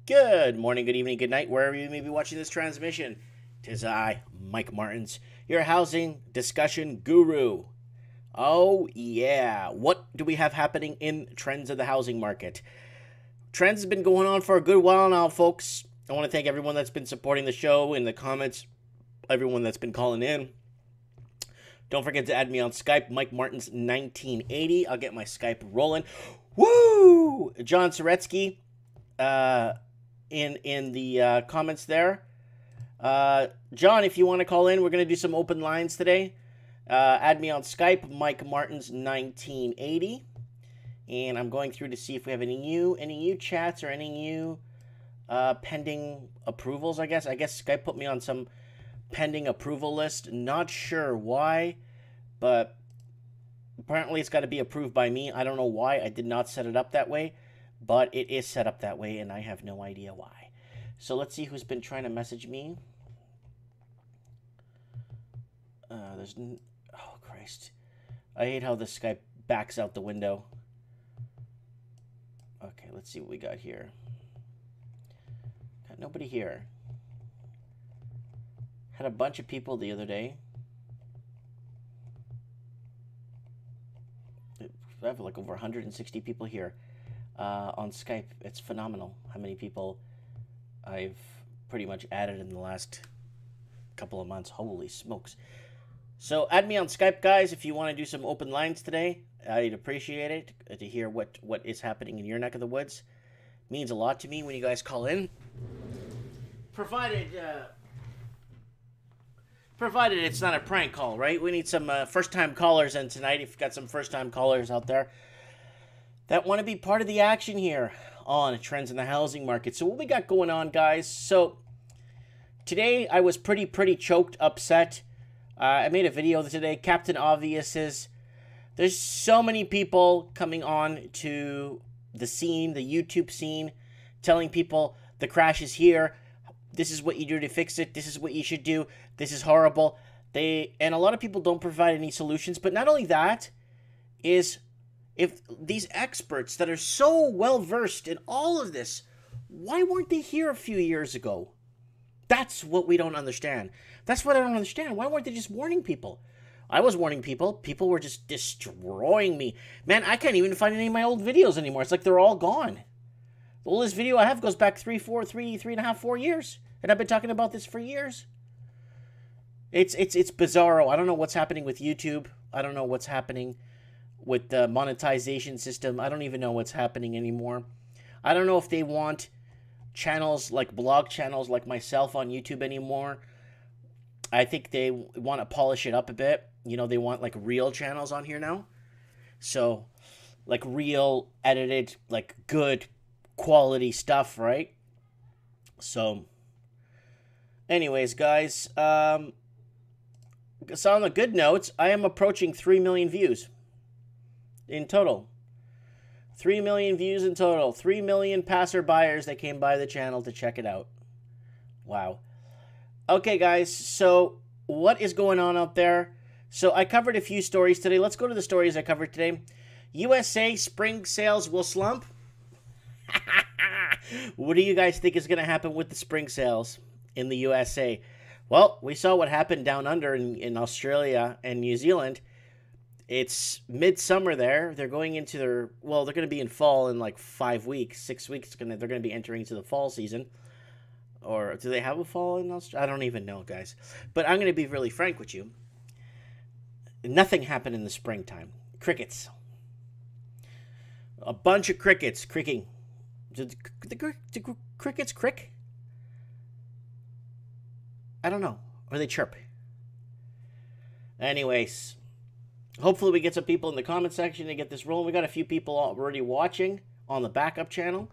Good morning, good evening, good night, wherever you may be watching this transmission. 'Tis I, Mike Martins, your housing discussion guru. Oh yeah, what do we have happening in trends of the housing market? Trends has been going on for a good while now, folks. I want to thank everyone that's been supporting the show in the comments, everyone that's been calling in. Don't forget to add me on Skype, Mike Martins 1980. I'll get my Skype rolling. Woo! John Soretsky, in the comments there. John, if you want to call in, we're going to do some open lines today. Add me on Skype, Mike Martins 1980. And I'm going through to see if we have any new chats or any new pending approvals, I guess. I guess Skype put me on some pending approval list. Not sure why, but apparently it's got to be approved by me. I don't know why. I did not set it up that way, but it is set up that way, and I have no idea why. So let's see who's been trying to message me. Oh, Christ. I hate how the Skype backs out the window. Okay, let's see what we got here. Got nobody here. Had a bunch of people the other day. I have like over 160 people here on Skype. It's phenomenal how many people I've pretty much added in the last couple of months. Holy smokes. So add me on Skype, guys, if you want to do some open lines today. I'd appreciate it to hear what is happening in your neck of the woods. It means a lot to me when you guys call in. Provided it's not a prank call, right? We need some first-time callers in tonight. If you've got some first-time callers out there that want to be part of the action here on Trends in the Housing Market. So what we got going on, guys? So today I was pretty choked, upset. I made a video today. Captain Obvious is... There's so many people coming on to the scene, the YouTube scene, telling people the crash is here. This is what you do to fix it. This is what you should do. This is horrible. And a lot of people don't provide any solutions. But not only that, is if these experts that are so well versed in all of this, why weren't they here a few years ago? That's what we don't understand. That's what I don't understand. Why weren't they just warning people? I was warning people. People were just destroying me. Man, I can't even find any of my old videos anymore. It's like they're all gone. The oldest video I have goes back 3 and a half, 4 years. And I've been talking about this for years. It's bizarro. I don't know what's happening with YouTube. I don't know what's happening with the monetization system. I don't even know what's happening anymore. I don't know if they want channels like blog channels like myself on YouTube anymore. I think they want to polish it up a bit. You know, they want like real channels on here now. So, like real edited, like good quality stuff, right? So, anyways, guys, so on the good notes, I am approaching 3 million views in total. 3 million views in total. 3 million passerbyers that came by the channel to check it out. Wow. Okay, guys, so what is going on out there? So I covered a few stories today. Let's go to the stories I covered today. USA spring sales will slump. What do you guys think is going to happen with the spring sales in the USA? Well, we saw what happened down under in Australia and New Zealand. It's midsummer there. They're going into their... Well, they're going to be in fall in like 5 weeks, 6 weeks. They're going to be entering into the fall season. Or do they have a fall in Australia? I don't even know, guys. But I'm going to be really frank with you. Nothing happened in the springtime. Crickets. A bunch of crickets cricking. Did the crickets crick? I don't know. Or they chirp. Anyways. Hopefully we get some people in the comment section to get this rolling. We got a few people already watching on the backup channel.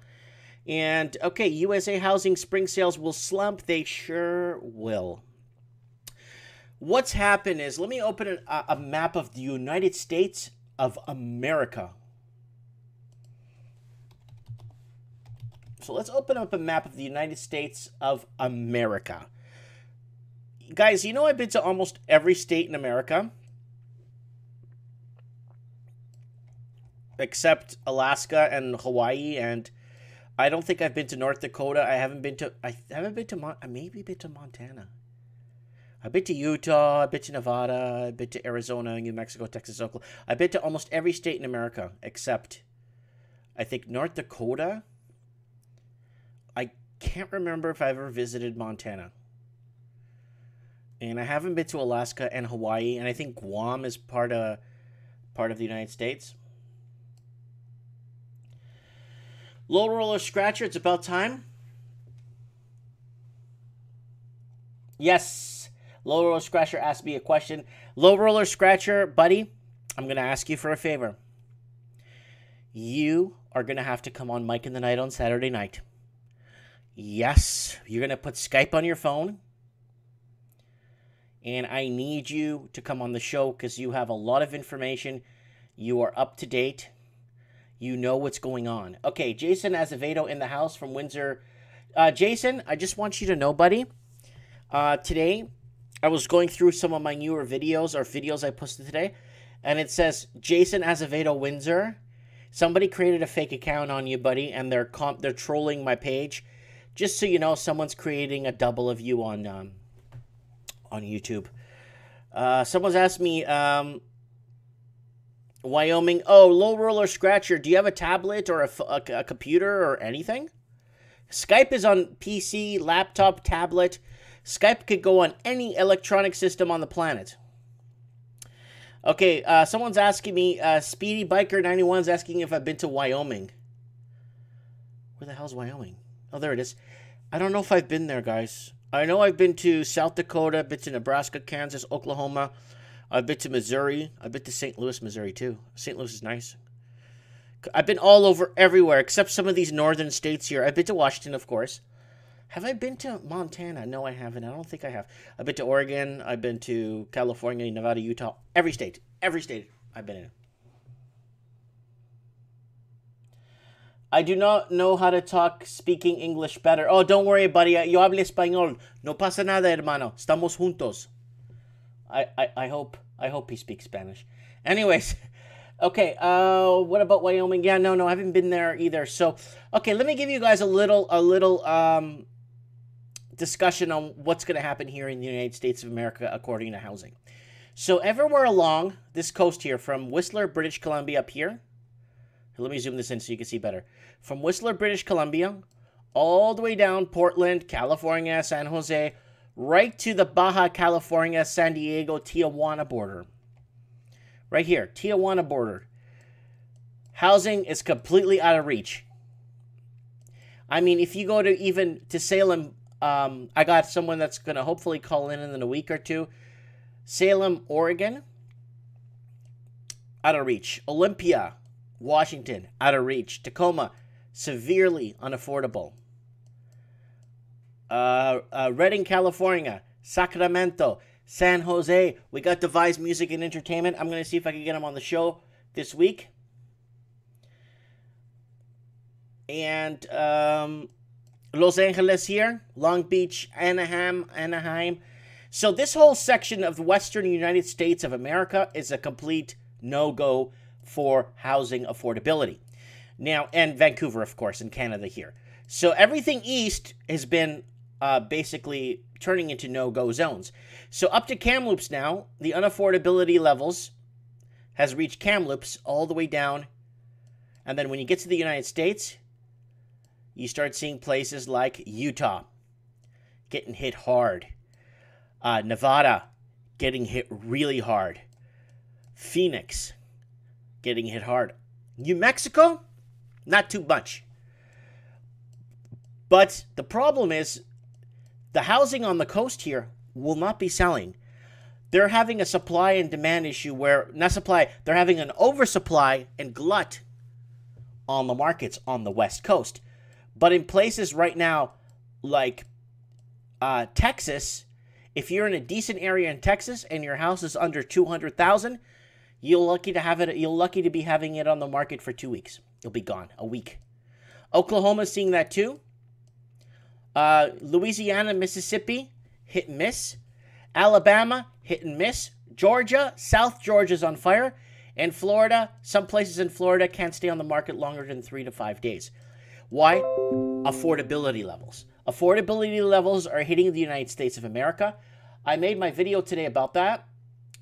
And, okay, USA housing spring sales will slump. They sure will. What's happened is, let me open a map of the United States of America. So let's open up a map of the United States of America. Guys, you know I've been to almost every state in America. Except Alaska and Hawaii and I don't think I've been to North Dakota. I haven't been to maybe been to Montana. I've been to Utah, I've been to Nevada, I've been to Arizona, New Mexico, Texas, Oklahoma. I've been to almost every state in America except, I think, North Dakota. I can't remember if I ever visited Montana. And I haven't been to Alaska and Hawaii, and I think Guam is part of the United States. Low Roller Scratcher, it's about time. Yes. Low Roller Scratcher asked me a question. Low Roller Scratcher, buddy, I'm going to ask you for a favor. You are going to have to come on Mike in the Night on Saturday night. Yes, you're going to put Skype on your phone. And I need you to come on the show because you have a lot of information. You are up to date. You know what's going on. Okay, Jason Azevedo in the house from Windsor. Jason, I just want you to know, buddy, today I was going through some of my newer videos or videos I posted today, and it says Jason Azevedo Windsor. Somebody created a fake account on you, buddy, and they're trolling my page. Just so you know, someone's creating a double of you on YouTube. Someone's asked me, Wyoming. Oh, Low Roller Scratcher. Do you have a tablet or a computer or anything? Skype is on PC, laptop, tablet. Skype could go on any electronic system on the planet. Okay, someone's asking me, Speedy Biker 91 is asking if I've been to Wyoming. Where the hell's Wyoming? Oh, there it is. I don't know if I've been there, guys. I know I've been to South Dakota, been to Nebraska, Kansas, Oklahoma. I've been to Missouri. I've been to St. Louis, Missouri, too. St. Louis is nice. I've been all over everywhere, except some of these northern states here. I've been to Washington, of course. Have I been to Montana? No, I haven't. I don't think I have. I've been to Oregon. I've been to California, Nevada, Utah. Every state. Every state I've been in. I do not know how to talk speaking English better. Oh, don't worry, buddy. Yo hablo español. No pasa nada, hermano. Estamos juntos. I hope he speaks Spanish. Anyways, okay, what about Wyoming? Yeah, no, I haven't been there either. So, okay, let me give you guys a little discussion on what's going to happen here in the United States of America according to housing. So, everywhere along this coast here, from Whistler, British Columbia up here. Let me zoom this in so you can see better. From Whistler, British Columbia, all the way down Portland, California, San Jose, right to the Baja California, San Diego, Tijuana border. Right here, Tijuana border. Housing is completely out of reach. I mean, if you go to even to Salem, I got someone that's going to hopefully call in a week or two. Salem, Oregon, out of reach. Olympia, Washington, out of reach. Tacoma, severely unaffordable. Redding, California, Sacramento, San Jose. We got Devise Music and Entertainment. I'm going to see if I can get them on the show this week. And Los Angeles here, Long Beach, Anaheim. So this whole section of the western United States of America is a complete no-go for housing affordability. Now, and Vancouver, of course, in Canada here. So everything east has been basically turning into no-go zones. So up to Kamloops now, the unaffordability levels has reached Kamloops all the way down. And then when you get to the United States, you start seeing places like Utah getting hit hard. Nevada getting hit really hard. Phoenix getting hit hard. New Mexico, not too much. But the problem is the housing on the coast here will not be selling. They're having a supply and demand issue where, not supply, they're having an oversupply and glut on the markets on the West Coast. But in places right now like Texas, if you're in a decent area in Texas and your house is under $200,000, you're lucky to have it. You're lucky to be having it on the market for 2 weeks. It'll be gone a week. Oklahoma's seeing that too. Louisiana, Mississippi, hit and miss. Alabama, hit and miss. Georgia, South Georgia's on fire. And Florida, some places in Florida can't stay on the market longer than 3 to 5 days. Why? Affordability levels. Affordability levels are hitting the United States of America. I made my video today about that.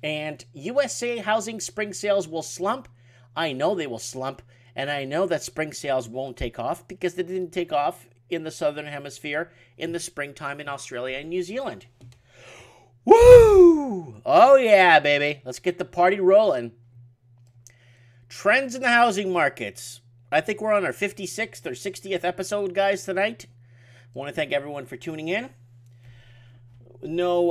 And USA housing spring sales will slump. I know they will slump. And I know that spring sales won't take off because they didn't take off in the Southern Hemisphere in the springtime in Australia and New Zealand. Woo! Oh yeah, baby. Let's get the party rolling. Trends in the housing markets. I think we're on our 56th or 60th episode, guys, tonight. I want to thank everyone for tuning in. No,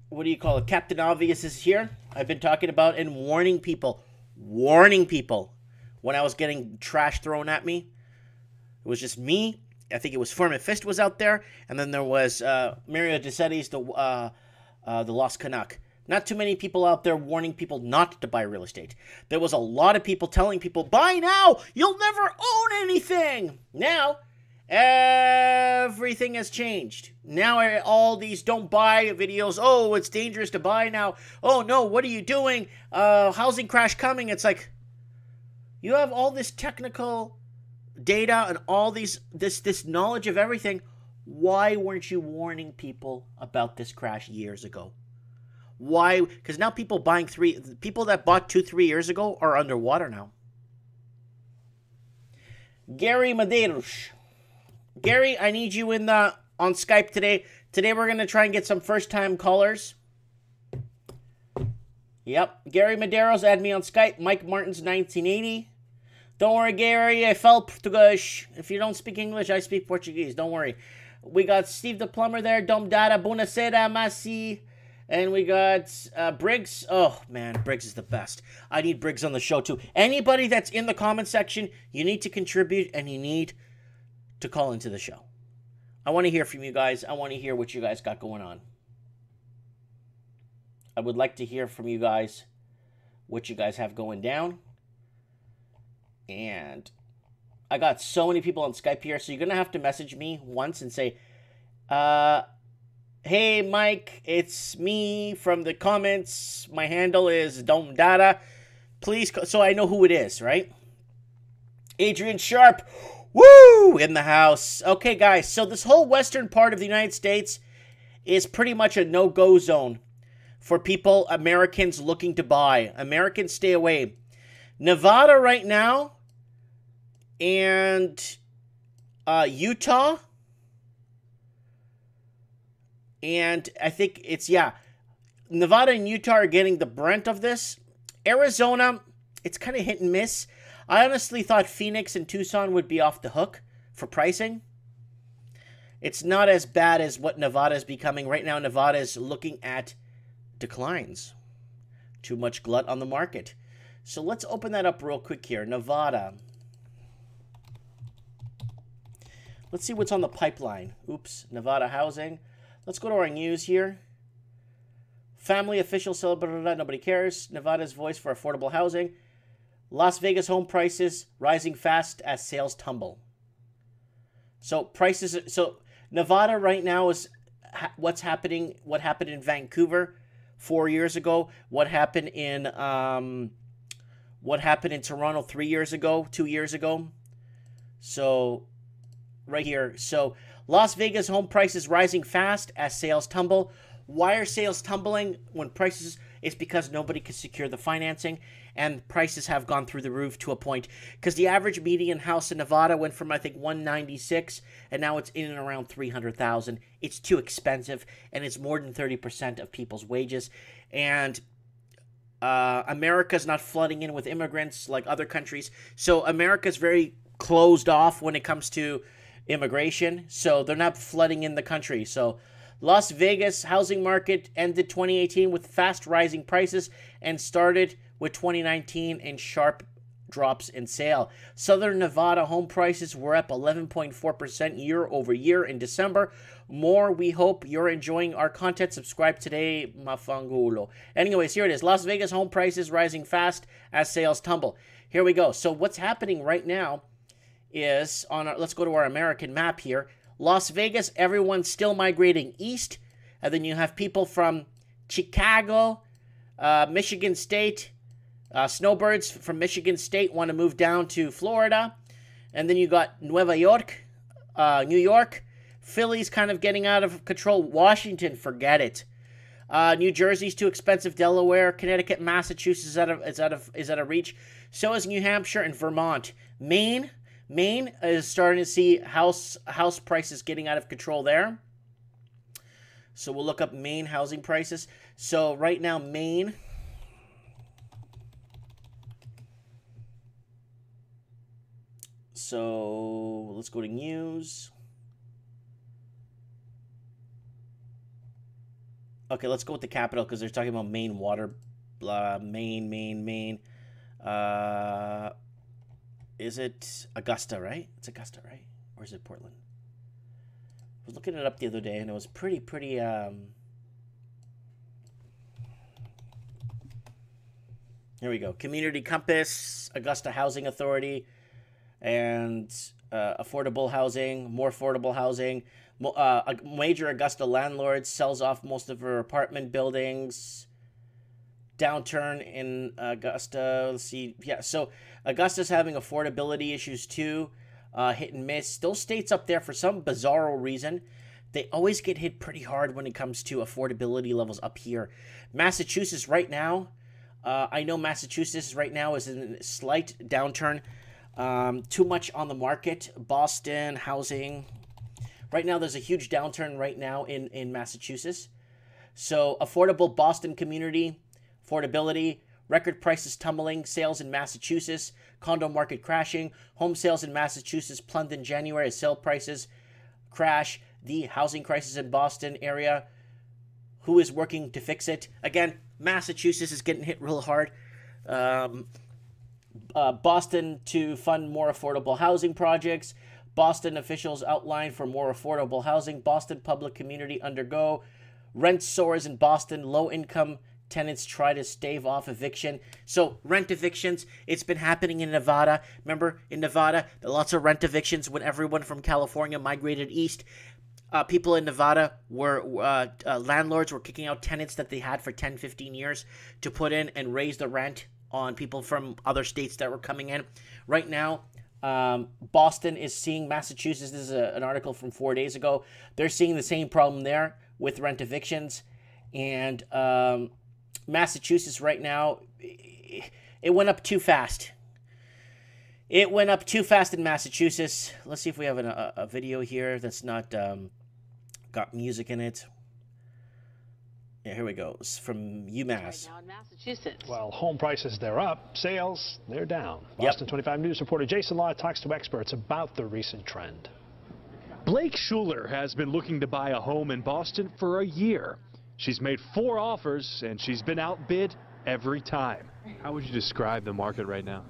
what do you call it? Captain Obvious is here. I've been talking about and warning people when I was getting trash thrown at me. It was just me. I think it was Foreman Fist was out there, and then there was Mario DeSetti's the Lost Canuck. Not too many people out there warning people not to buy real estate. There was a lot of people telling people, buy now, you'll never own anything. Now, everything has changed. Now all these don't buy videos, oh, it's dangerous to buy now. Oh no, what are you doing? Housing crash coming. It's like, you have all this technical data and all this knowledge of everything. Why weren't you warning people about this crash years ago? Why? Because now people that bought 2-3 years ago are underwater now. Gary Medeiros. Gary, I need you on Skype today. Today we're going to try and get some first-time callers. Yep. Gary Medeiros, add me on Skype. Mike Martins 1980. Don't worry, Gary. I falo Português. If you don't speak English, I speak Portuguese. Don't worry. We got Steve the Plumber there. Dom Dada. Buonasera, Masi. And we got Briggs. Oh, man. Briggs is the best. I need Briggs on the show, too. Anybody that's in the comment section, you need to contribute and you need to call into the show. I want to hear from you guys. I want to hear what you guys got going on. I would like to hear from you guys what you guys have going down. And I got so many people on Skype here, so you're going to have to message me once and say, hey, Mike, it's me from the comments. My handle is Dom Dada. Please, so I know who it is, right? Adrian Sharp, woo, in the house. Okay, guys, so this whole western part of the United States is pretty much a no-go zone for people, Americans looking to buy. Americans, stay away. Nevada right now and Utah, and I think it's, yeah, Nevada and Utah are getting the brunt of this. Arizona, it's kind of hit and miss. I honestly thought Phoenix and Tucson would be off the hook for pricing. It's not as bad as what Nevada is becoming. Right now, Nevada is looking at declines. Too much glut on the market. So let's open that up real quick here. Nevada. Let's see what's on the pipeline. Oops, Nevada housing. Let's go to our news here. Family official celebrated, nobody cares. Nevada's voice for affordable housing. Las Vegas home prices rising fast as sales tumble. So prices, so Nevada right now is what's happening, what happened in Vancouver 4 years ago, what happened in Toronto 3 years ago, 2 years ago. So right here. So Las Vegas home prices rising fast as sales tumble. Why are sales tumbling when prices? It's because nobody can secure the financing and prices have gone through the roof to a point. Because the average median house in Nevada went from, I think, 196 and now it's in and around 300,000. It's too expensive and it's more than 30% of people's wages. And America's not flooding in with immigrants like other countries. So America's very closed off when it comes to immigration. So they're not flooding in the country. So Las Vegas housing market ended 2018 with fast rising prices and started with 2019 in sharp drops in sale. Southern Nevada home prices were up 11.4% year over year in December. More, we hope you're enjoying our content. Subscribe today, mafangulo. Anyways, here it is. Las Vegas home prices rising fast as sales tumble. Here we go. So what's happening right now is, let's go to our American map here. Las Vegas, everyone's still migrating east. And then you have people from Chicago, Michigan State. Snowbirds from Michigan State want to move down to Florida. And then you got New York. Philly's kind of getting out of control. Washington, forget it. New Jersey's too expensive. Delaware, Connecticut, Massachusetts is out of reach. So is New Hampshire and Vermont. Maine is starting to see house prices getting out of control there. So we'll look up Maine housing prices. So right now, Maine. So let's go to news. Okay, let's go with the capital because they're talking about Maine water. Maine. Is it Augusta, right? It's Augusta, right? Or is it Portland? I was looking it up the other day, and it was pretty, here we go. Community Compass, Augusta Housing Authority, and affordable housing, more affordable housing. A major Augusta landlord sells off most of her apartment buildings. Downturn in Augusta. Let's see. Yeah, so Augusta's having affordability issues too. Hit and miss. Those states up there, for some bizarre reason, they always get hit pretty hard when it comes to affordability levels up here. Massachusetts right now, I know Massachusetts right now is in a slight downturn. Too much on the market. Boston, housing. Right now, there's a huge downturn right now in Massachusetts. So, affordable Boston community, affordability, record prices tumbling, sales in Massachusetts, condo market crashing, home sales in Massachusetts plunged in January as sale prices crash, the housing crisis in Boston area. Who is working to fix it? Again, Massachusetts is getting hit real hard. Boston to fund more affordable housing projects. Boston officials outline for more affordable housing. Boston public community undergo. Rent soars in Boston. Low-income tenants try to stave off eviction. So rent evictions, it's been happening in Nevada. Remember, in Nevada, there are lots of rent evictions when everyone from California migrated east. People in Nevada were, landlords were kicking out tenants that they had for 10, 15 years to put in and raise the rent on people from other states that were coming in. Right now, Boston is seeing Massachusetts. This is an article from 4 days ago. They're seeing the same problem there with rent evictions. And Massachusetts right now, it went up too fast. It went up too fast in Massachusetts. Let's see if we have a video here that's not got music in it. Yeah, here we go. It's from UMass. Right now in Massachusetts. Well, home prices, they're up. Sales, they're down. Boston 25 News reporter Jason Law talks to experts about the recent trend. Blake Schuler has been looking to buy a home in Boston for a year. She's made 4 offers, and she's been outbid every time. How would you describe the market right now?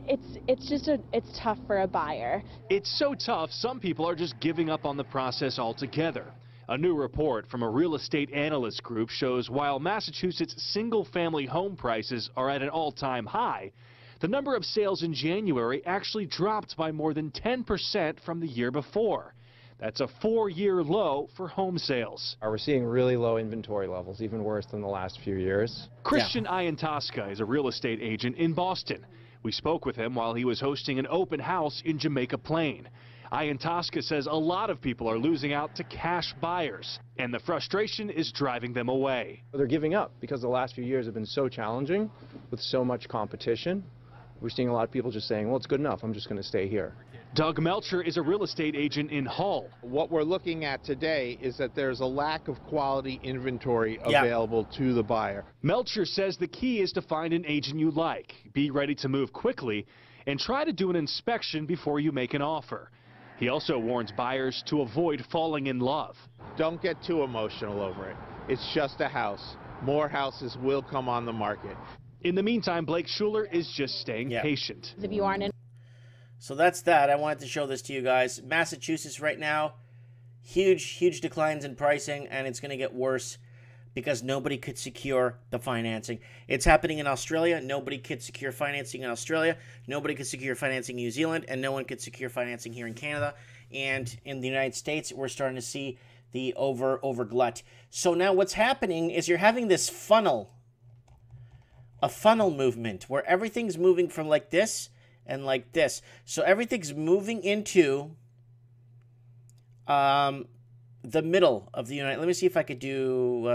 It's tough for a buyer. It's so tough, some people are just giving up on the process altogether. A new report from a real estate analyst group shows while Massachusetts single-family home prices are at an all-time high, the number of sales in January actually dropped by more than 10% from the year before. That's a 4-year low for home sales. We're seeing really low inventory levels, even worse than the last few years. Christian Iantaska is a real estate agent in Boston. We spoke with him while he was hosting an open house in Jamaica Plain. Iantaska says a lot of people are losing out to cash buyers, and the frustration is driving them away. They're giving up because the last few years have been so challenging with so much competition. We're seeing a lot of people just saying, well, it's good enough, I'm just going to stay here. Doug Melcher is a real estate agent in Hull. What we're looking at today is that there's a lack of quality inventory available to the buyer. Melcher says the key is to find an agent you like, be ready to move quickly, and try to do an inspection before you make an offer. He also warns buyers to avoid falling in love. Don't get too emotional over it. It's just a house. More houses will come on the market. In the meantime, Blake Schuler is just staying patient. If you aren't in So that's that. I wanted to show this to you guys. Massachusetts right now, huge declines in pricing, and it's going to get worse because nobody could secure the financing. It's happening in Australia. Nobody could secure financing in Australia. Nobody could secure financing in New Zealand, and no one could secure financing here in Canada. And in the United States, we're starting to see the over glut. So now what's happening is you're having this funnel, a funnel movement where everything's moving from like this, and like this. So everything's moving into the middle of the United. Let me see if I could do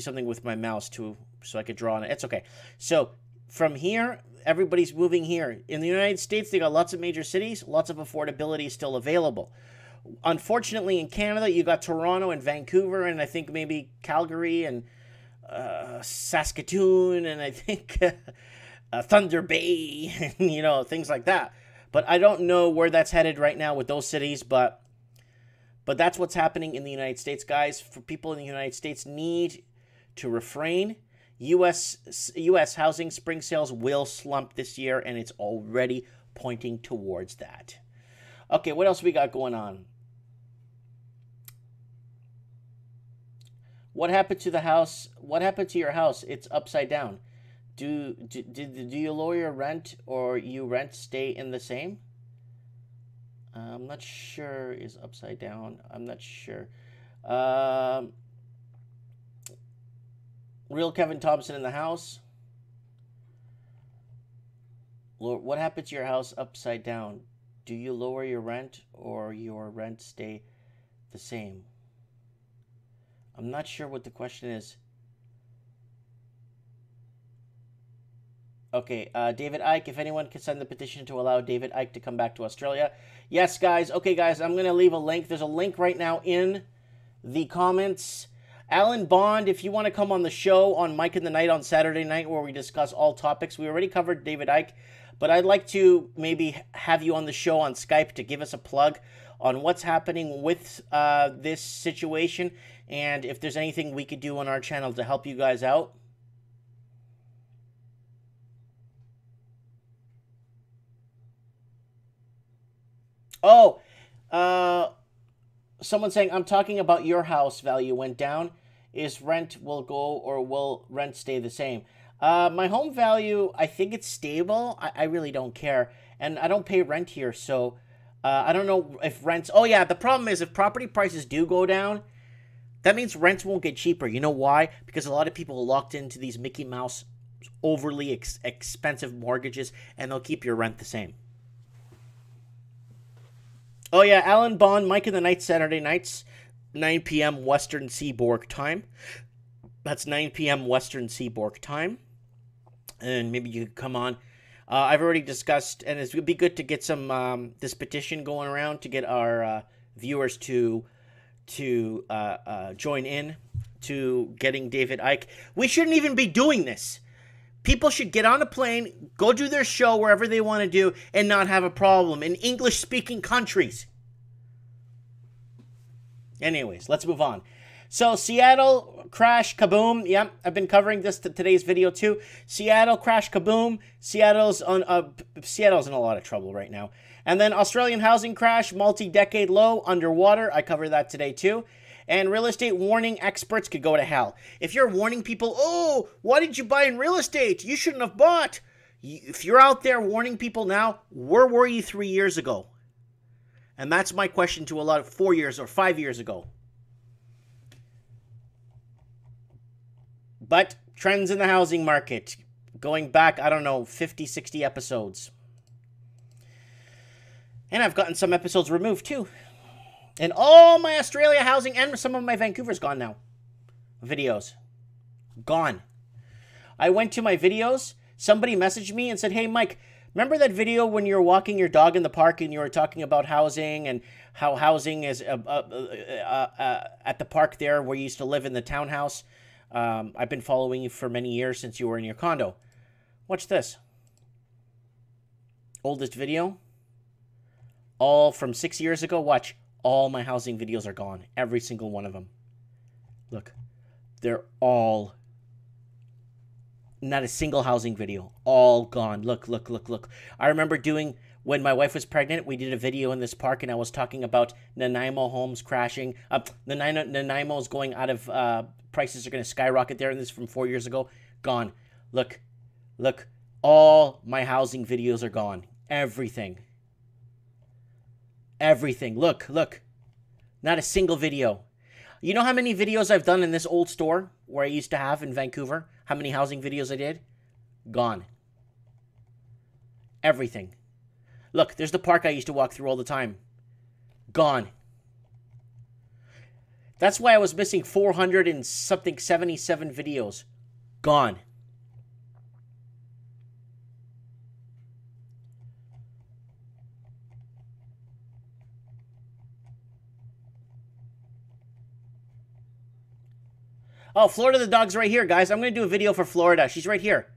something with my mouse too, so I could draw on it. It's okay. So from here, everybody's moving here. In the United States, they got lots of major cities, lots of affordability still available. Unfortunately, in Canada, you got Toronto and Vancouver, and I think maybe Calgary and Saskatoon, and I think Thunder Bay, and, you know, things like that. But I don't know where that's headed right now with those cities, but that's what's happening in the United States, guys. For people in the United States need to refrain. U.S. housing spring sales will slump this year, and it's already pointing towards that. Okay, what else we got going on? What happened to the house? What happened to your house? It's upside down. Do you lower your rent or you rent stay in the same? I'm not sure. Is upside down? I'm not sure. Real Kevin Thompson in the house. What happened to your house upside down? Do you lower your rent or your rent stay the same? I'm not sure what the question is. Okay, David Icke, if anyone can send the petition to allow David Icke to come back to Australia. Yes, guys. Okay, guys, I'm going to leave a link. There's a link right now in the comments. Alan Bond, if you want to come on the show on Mike in the Night on Saturday night where we discuss all topics. We already covered David Icke, but I'd like to maybe have you on the show on Skype to give us a plug on what's happening with this situation and if there's anything we could do on our channel to help you guys out. Oh, someone saying, I'm talking about your house value went down. Is rent will go or will rent stay the same? My home value, I think it's stable. I really don't care. And I don't pay rent here, so I don't know if rents... Oh, yeah, the problem is if property prices do go down, that means rents won't get cheaper. You know why? Because a lot of people are locked into these Mickey Mouse overly expensive mortgages, and they'll keep your rent the same. Oh, yeah, Alan Bond, Mike in the Night, Saturday nights, 9 p.m. Western Seaboard time. That's 9 p.m. Western Seaboard time. And maybe you could come on. I've already discussed, and it would be good to get some this petition going around to get our viewers to join in to getting David Icke. We shouldn't even be doing this. People should get on a plane, go do their show wherever they want to do, and not have a problem in English-speaking countries. Anyways, let's move on. So, Seattle crash kaboom. Yep, I've been covering this today's video too. Seattle crash kaboom. Seattle's in a lot of trouble right now. And then Australian housing crash, multi-decade low, underwater. I covered that today too. And real estate warning experts could go to hell. If you're warning people, oh, why did you buy in real estate? You shouldn't have bought. If you're out there warning people now, where were you 3 years ago? And that's my question to a lot of 4 years or 5 years ago. But trends in the housing market, going back, I don't know, 50, 60 episodes. And I've gotten some episodes removed too. And all my Australia housing and some of my Vancouver's gone now. Videos. Gone. I went to my videos. Somebody messaged me and said, hey, Mike, remember that video when you were walking your dog in the park and you were talking about housing and how housing is at the park there where you used to live in the townhouse? I've been following you for many years since you were in your condo. Watch this. Oldest video. All from 6 years ago. Watch. All my housing videos are gone. Every single one of them. Look. They're all... Not a single housing video. All gone. Look, look, look, look. I remember doing... When my wife was pregnant, we did a video in this park, and I was talking about Nanaimo homes crashing. Nanaimo's going out of... prices are going to skyrocket there, and this is from 4 years ago. Gone. Look. Look. All my housing videos are gone. Everything. Everything. Look, look. Not a single video. You know how many videos I've done in this old store where I used to have in Vancouver? How many housing videos I did? Gone. Everything. Look, there's the park I used to walk through all the time. Gone. That's why I was missing 400 and something 77 videos. Gone. Oh, Florida the dog's right here, guys. I'm going to do a video for Florida. She's right here.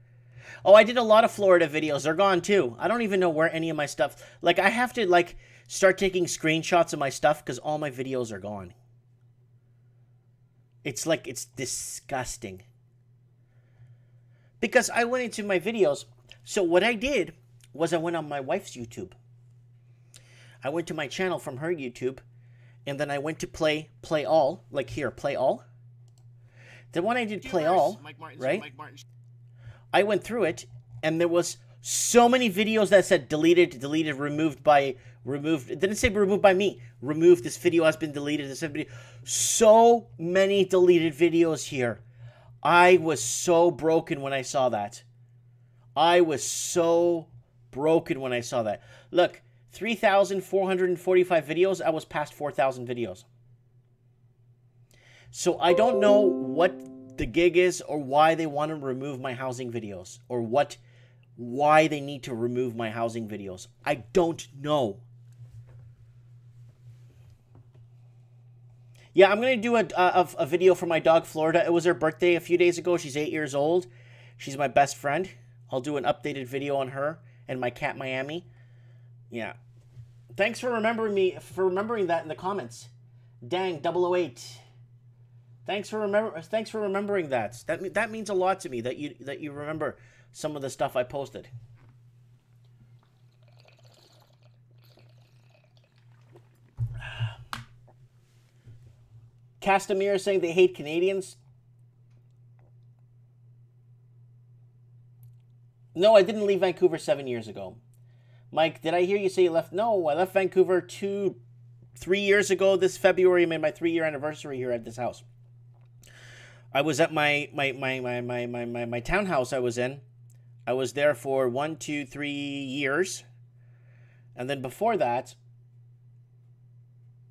Oh, I did a lot of Florida videos. They're gone, too. I don't even know where any of my stuff... Like, I have to, like, start taking screenshots of my stuff because all my videos are gone. It's like, it's disgusting. Because I went into my videos. So what I did was I went on my wife's YouTube. I went to my channel from her YouTube. And then I went to play all. Like here, play all. Then when I did play all, right? I went through it, and there was so many videos that said deleted, removed by, removed. It didn't say removed by me. Removed, this video has been deleted. This video. So many deleted videos here. I was so broken when I saw that. I was so broken when I saw that. Look, 3,445 videos. I was past 4,000 videos. So I don't know what the gig is or why they want to remove my housing videos or why they need to remove my housing videos. I don't know. Yeah, I'm going to do a video for my dog, Florida. It was her birthday a few days ago. She's 8 years old. She's my best friend. I'll do an updated video on her and my cat, Miami. Yeah. Thanks for remembering that in the comments. Dang, 008. Thanks for remembering that. That means a lot to me that you remember some of the stuff I posted. Castamere is saying they hate Canadians. No, I didn't leave Vancouver 7 years ago. Mike, did I hear you say you left? No, I left Vancouver 3 years ago. This February made my 3-year anniversary here at this house. I was at my townhouse I was in. I was there for 1, 2, 3 years. And then before that...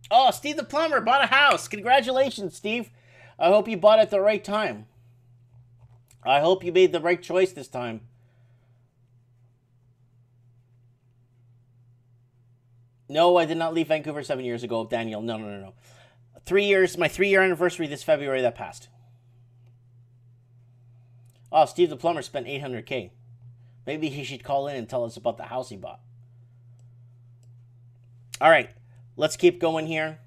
Oh, Steve the Plumber bought a house. Congratulations, Steve. I hope you bought it at the right time. I hope you made the right choice this time. No, I did not leave Vancouver 7 years ago, Daniel. No. 3 years, my 3-year anniversary this February that passed. Oh, Steve the Plumber spent $800K. Maybe he should call in and tell us about the house he bought. All right, let's keep going here.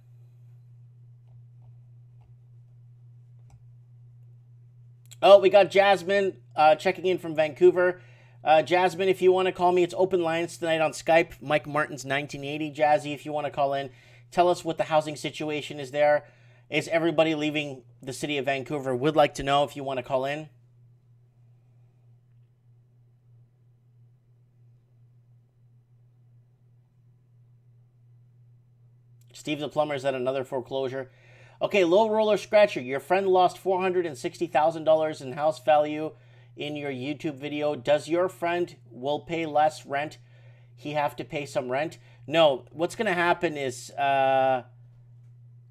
Oh, we got Jasmine checking in from Vancouver. Jasmine, if you want to call me, it's open lines tonight on Skype. Mike Martin's 1980. Jazzy, if you want to call in, tell us what the housing situation is there. Is everybody leaving the city of Vancouver? Would like to know if you want to call in. Steve the Plumber is at another foreclosure. Okay, Low Roller Scratcher, your friend lost $460,000 in house value in your YouTube video. Does your friend will pay less rent? He have to pay some rent? No, what's going to happen is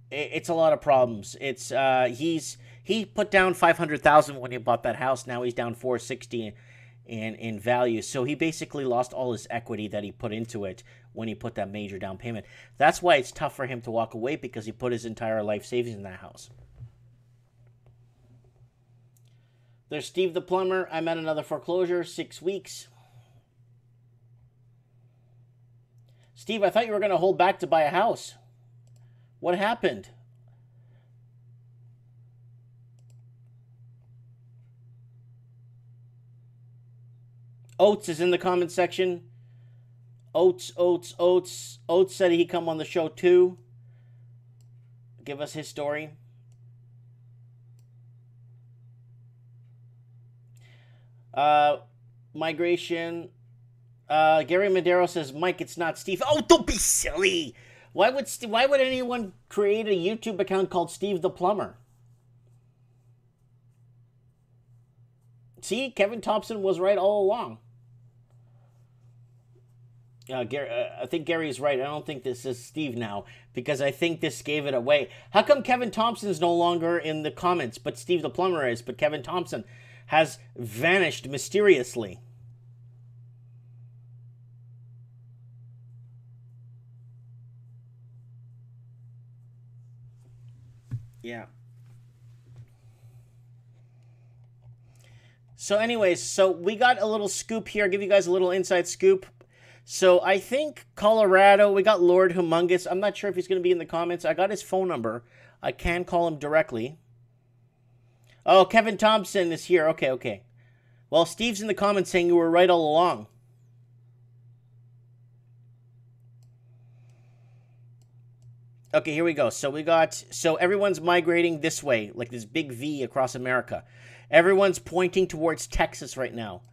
it's a lot of problems. It's he put down $500,000 when he bought that house. Now he's down $460,000 in value. So he basically lost all his equity that he put into it when he put that major down payment. That's why it's tough for him to walk away, because he put his entire life savings in that house. There's Steve the Plumber. I'm at another foreclosure, 6 weeks. Steve, I thought you were going to hold back to buy a house. What happened? Oates is in the comment section. Oates said he'd come on the show too. Give us his story. Migration. Gary Madero says, Mike, it's not Steve. Oh, don't be silly. Why would anyone create a YouTube account called Steve the Plumber? See, Kevin Thompson was right all along. I think Gary's right. I don't think this is Steve now, because I think this gave it away. How come Kevin Thompson's no longer in the comments, but Steve the Plumber is, but Kevin Thompson has vanished mysteriously? Yeah. So anyways, so we got a little scoop here. I'll give you guys a little inside scoop. So I think Colorado, we got Lord Humongous. I'm not sure if he's going to be in the comments. I got his phone number. I can call him directly. Oh, Kevin Thompson is here. Okay, okay. Well, Steve's in the comments saying you were right all along. Okay, here we go. So everyone's migrating this way, like this big V across America. Everyone's pointing towards Texas right now.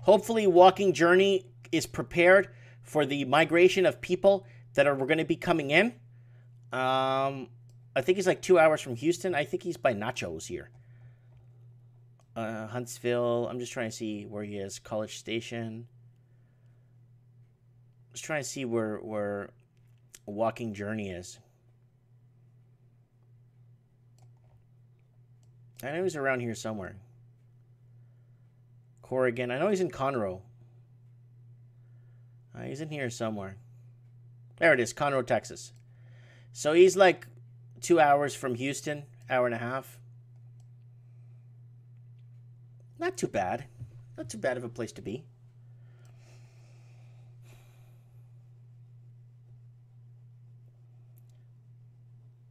Hopefully, Walking Journey is prepared for the migration of people that are going to be coming in. I think he's like 2 hours from Houston. I think he's by Nachos here. Huntsville. I'm just trying to see where he is. College Station. Just trying to see where Walking Journey is. I know he's around here somewhere. Corrigan. I know he's in Conroe. He's in here somewhere. There it is, Conroe, Texas. So he's like 2 hours from Houston, hour and a half. Not too bad. Not too bad of a place to be.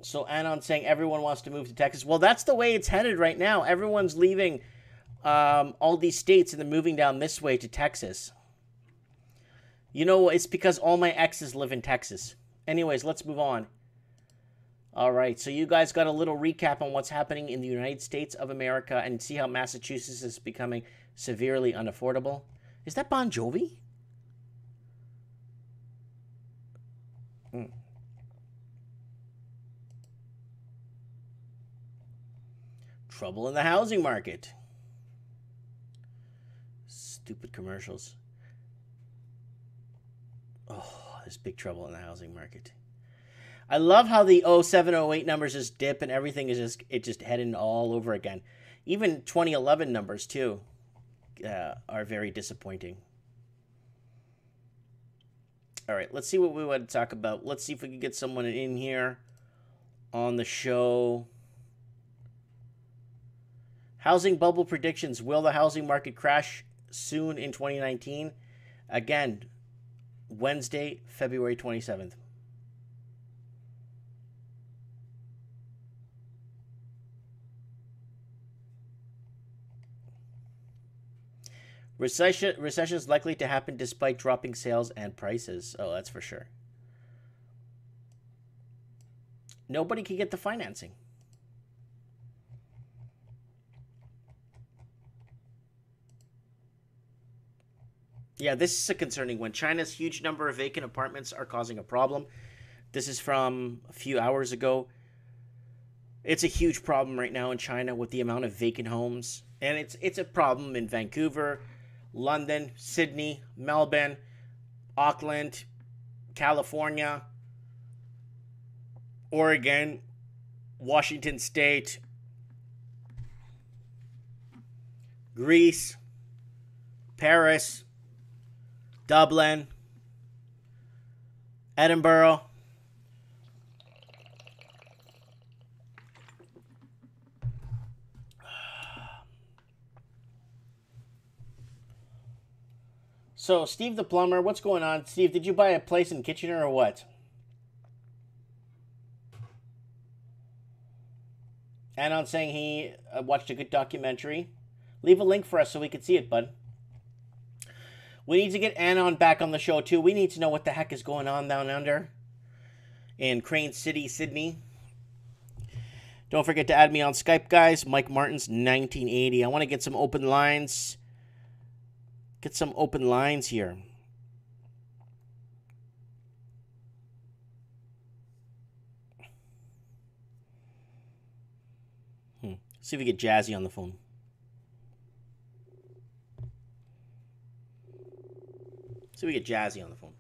So Anon saying everyone wants to move to Texas. Well, that's the way it's headed right now. Everyone's leaving all these states and they're moving down this way to Texas. You know, it's because all my exes live in Texas. Anyways, let's move on. All right, so you guys got a little recap on what's happening in the United States of America and see how Massachusetts is becoming severely unaffordable. Is that Bon Jovi? Trouble in the housing market. Stupid commercials. Oh, there's big trouble in the housing market. I love how the 07, 08 numbers just dip and everything is just heading all over again. Even 2011 numbers, too, are very disappointing. All right, let's see what we want to talk about. Let's see if we can get someone in here on the show. Housing bubble predictions. Will the housing market crash soon in 2019? Again, Wednesday, February 27th. Recession is likely to happen despite dropping sales and prices. Oh, that's for sure. Nobody can get the financing. Yeah, this is a concerning one. China's huge number of vacant apartments are causing a problem. This is from a few hours ago. It's a huge problem right now in China with the amount of vacant homes. And it's a problem in Vancouver, London, Sydney, Melbourne, Auckland, California, Oregon, Washington State, Greece, Paris, Dublin, Edinburgh. So, Steve the Plumber, what's going on? Steve, did you buy a place in Kitchener or what? Anon saying he watched a good documentary. Leave a link for us so we can see it, bud. We need to get Anon back on the show, too. We need to know what the heck is going on down under in Crane City, Sydney. Don't forget to add me on Skype, guys. Mike Martins, 1980. I want to get some open lines. Get some open lines here. See if we get Jazzy on the phone. See if we get Jazzy on the phone.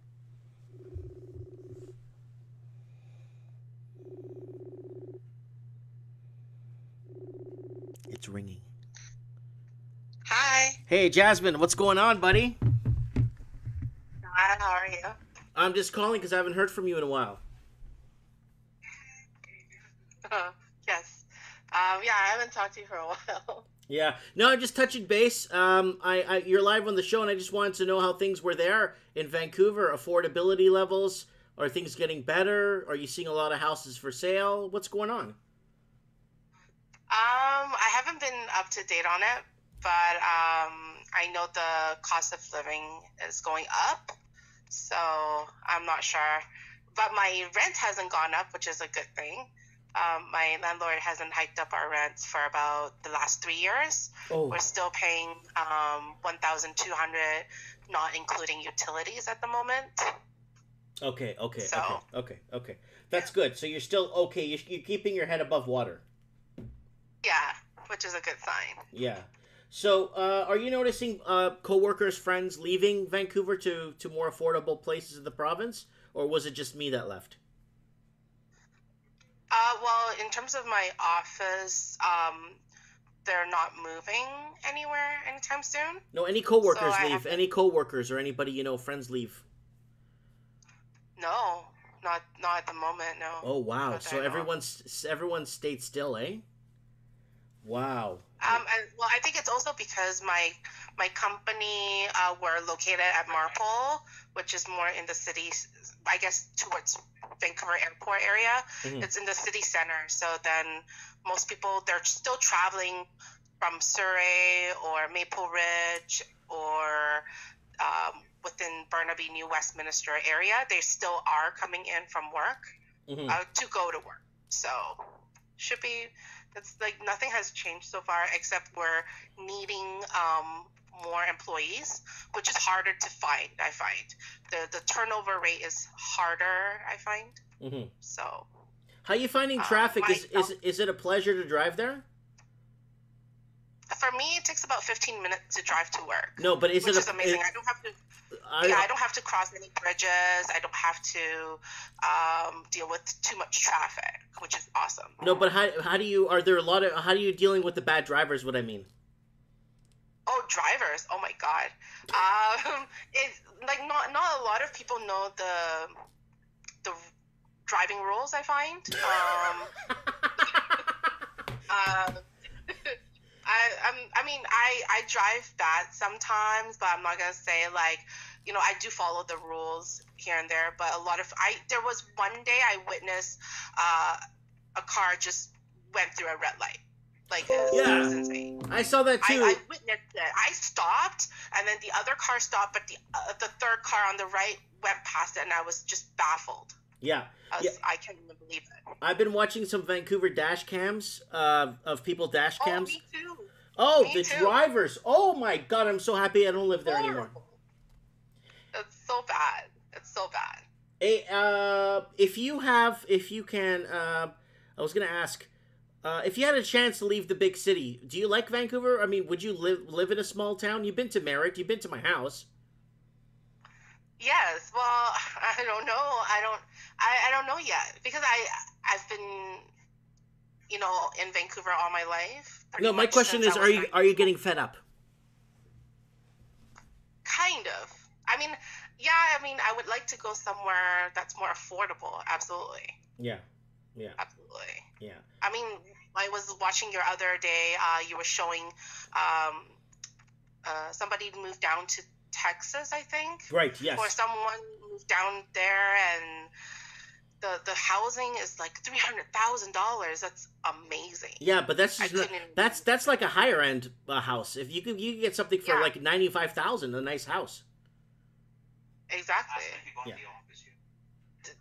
It's ringing. Hi. Hey, Jasmine, what's going on, buddy? Hi, how are you? I'm just calling because I haven't heard from you in a while. Yes. Yeah, I haven't talked to you for a while. Yeah. No, I'm just touching base. You're live on the show, and I just wanted to know how things were there in Vancouver. Affordability levels. Are things getting better? Are you seeing a lot of houses for sale? What's going on? I haven't been up to date on it, but I know the cost of living is going up, so I'm not sure. But my rent hasn't gone up, which is a good thing. My landlord hasn't hiked up our rents for about the last 3 years. Oh. We're still paying $1,200, not including utilities at the moment. Okay. So, Okay. That's good. So you're still okay. You're keeping your head above water. yeah, which is a good sign. Yeah. So are you noticing coworkers, friends leaving Vancouver to more affordable places in the province, or was it just me that left? Well, in terms of my office, they're not moving anywhere anytime soon. No, any coworkers So leave. Any coworkers or anybody you know, friends leave. No, not at the moment. No. Oh wow! Not that So I know of. everyone stayed still, eh? Wow. Well, I think it's also because my company we're located at Marpole, which is more in the city, I guess, towards Vancouver Airport area. Mhm. It's in the city center, so then most people, they're still traveling from Surrey or Maple Ridge or within Burnaby, New Westminster area. They still are coming in from work to go to work. So should be. It's like nothing has changed so far, except we're needing more employees, which is harder to find. I find the turnover rate is harder. I find. Mm-hmm. So. How you finding traffic? Is it a pleasure to drive there? For me, it takes about 15 minutes to drive to work. No, but which is amazing. I don't have to. I don't have to cross any bridges. I don't have to deal with too much traffic, which is awesome. No, but how do you? Are there a lot of? How are you dealing with the bad drivers? What I mean. Oh, drivers! Oh my God. It's like not a lot of people know the driving rules. I find. I drive bad sometimes, but I'm not gonna say like, I do follow the rules here and there. But there was one day I witnessed a car just went through a red light. Like it was insane. I saw that too. I witnessed it. I stopped, and then the other car stopped, but the third car on the right went past it, and I was just baffled. Yeah. I can't even believe it. I've been watching some Vancouver dash cams of people dash cams. Oh, me too. Oh, Me the too. drivers! Oh my God, I'm so happy I don't live there anymore. It's so bad. It's so bad. Hey, if you can, I was gonna ask, if you had a chance to leave the big city, do you like Vancouver? I mean, would you live in a small town? You've been to Merritt, you've been to my house. Yes. Well, I don't know. I don't know yet because I've been, in Vancouver all my life. No, my question is, are you getting fed up? Kind of. I mean, I would like to go somewhere that's more affordable. Absolutely. Yeah. Absolutely. Yeah. I mean, I was watching your other day. You were showing somebody moved down to Texas, I think. Right. Yes. Or someone moved down there, and the housing is like $300,000. That's amazing. Yeah, but that's just that's like a higher end house. If you could get something for like $95,000, a nice house. Exactly. Yeah.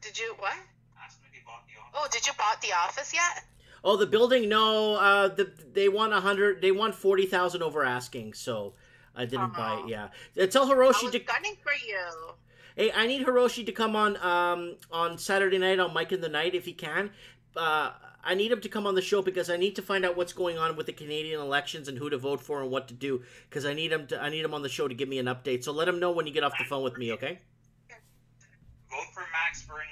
Did you what? Oh, did you bought the office yet? Oh, the building? No. They want 100. They want 40,000 over asking. So I didn't buy it. Yeah. Tell Hiroshi I was gunning for you. Hey, I need Hiroshi to come on Saturday night on Mike in the Night if he can. I need him to come on the show because I need to find out what's going on with the Canadian elections and who to vote for and what to do. Because I need him on the show to give me an update. So let him know when you get off the phone with me, okay? Vote for Max Bernier.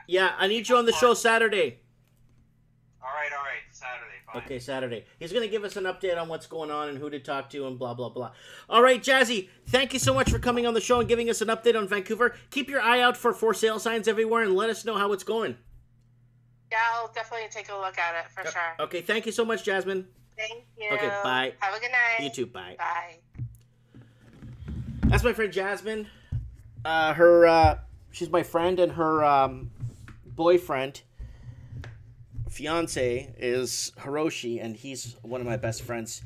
Yeah, I need you on the show Saturday. All right, Saturday. Fine. Okay, Saturday. He's going to give us an update on what's going on and who to talk to and blah, blah, blah. All right, Jazzy, thank you so much for coming on the show and giving us an update on Vancouver. Keep your eye out for sale signs everywhere and let us know how it's going. Yeah, I'll definitely take a look at it for sure. Okay, thank you so much, Jasmine. Thank you. Okay, bye. Have a good night. You too, bye. Bye. That's my friend Jasmine. She's my friend, and her boyfriend, fiance, is Hiroshi, and he's one of my best friends.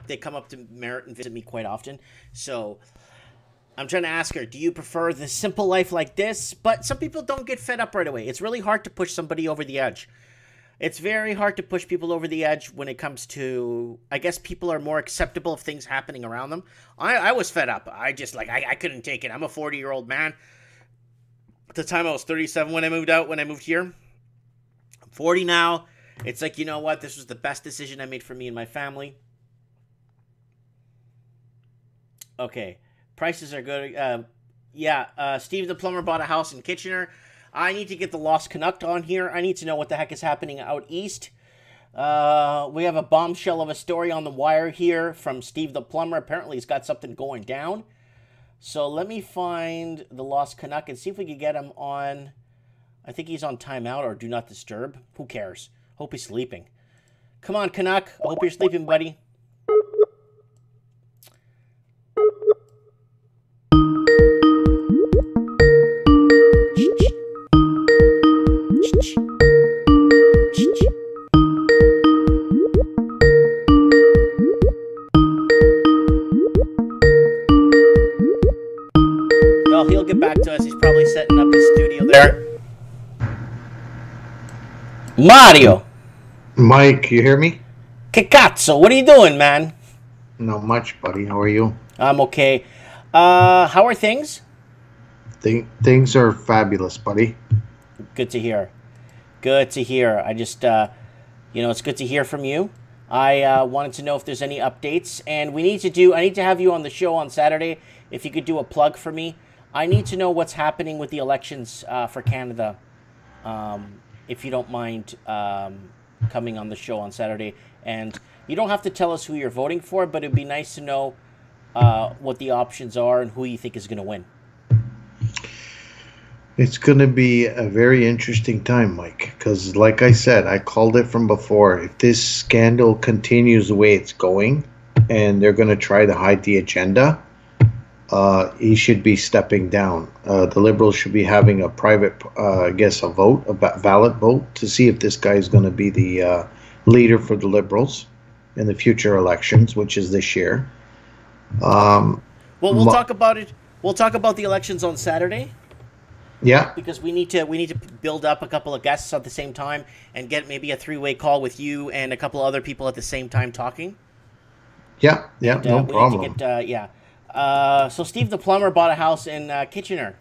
They come up to Merritt and visit me quite often. So I'm trying to ask her, do you prefer the simple life like this? But some people don't get fed up right away. It's really hard to push somebody over the edge. It's very hard to push people over the edge when it comes to, I guess people are more acceptable of things happening around them. I was fed up. I couldn't take it. I'm a 40-year-old man. At the time I was 37 when I moved here. I'm 40 now. It's like, you know what? This was the best decision I made for me and my family. Okay. Prices are good. Steve the plumber bought a house in Kitchener. I need to get the Lost Canuck on here. I need to know what the heck is happening out east. We have a bombshell of a story on the wire here from Steve the plumber. Apparently he's got something going down. So let me find the Lost Canuck and see if we can get him on. I think he's on timeout or do not disturb. Who cares? Hope he's sleeping. Come on, Canuck. I hope you're sleeping, buddy. Well, he'll get back to us. He's probably setting up his studio there. Mario! Mike, you hear me? Che cazzo, what are you doing, man? Not much, buddy. How are you? I'm okay. How are things? Things are fabulous, buddy. Good to hear. Good to hear. I just, it's good to hear from you. I wanted to know if there's any updates, and I need to have you on the show on Saturday. If you could do a plug for me. I need to know what's happening with the elections for Canada. If you don't mind coming on the show on Saturday. And you don't have to tell us who you're voting for, but it'd be nice to know what the options are and who you think is going to win. It's going to be a very interesting time, Mike, because like I said, I called it from before. If this scandal continues the way it's going and they're going to try to hide the agenda, he should be stepping down. The Liberals should be having a private, a ballot vote to see if this guy is going to be the leader for the Liberals in the future elections, which is this year. Well, we'll talk about it. We'll talk about the elections on Saturday. Yeah. Because we need to build up a couple of guests at the same time and get maybe a three-way call with you and a couple other people at the same time talking. Yeah, no problem. Need to get, so Steve the plumber bought a house in Kitchener.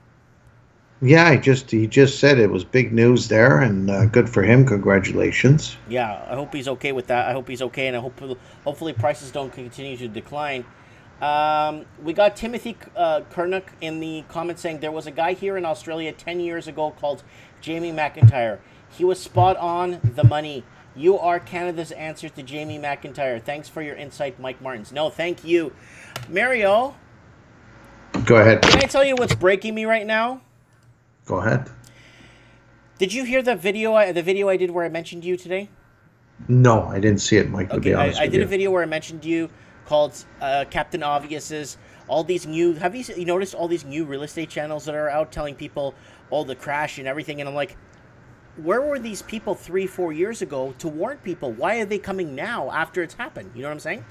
Yeah, he just said it was big news there, and good for him. Congratulations. Yeah, I hope he's okay with that. I hope he's okay, and hopefully prices don't continue to decline. We got Timothy Kernock in the comments saying there was a guy here in Australia 10 years ago called Jamie McIntyre. He was spot on the money. You are Canada's answer to Jamie McIntyre. Thanks for your insight, Mike Martins. No, thank you. Mario. Go ahead. Can I tell you what's breaking me right now? Go ahead. Did you hear the video I did where I mentioned you today? No, I didn't see it, Mike, to be honest I did a video where I mentioned you called Captain Obvious's. All these new, have you noticed all these new real estate channels that are out telling people all the crash and everything? And I'm like, where were these people 3-4 years ago to warn people? Why are they coming now after it's happened? You know what I'm saying?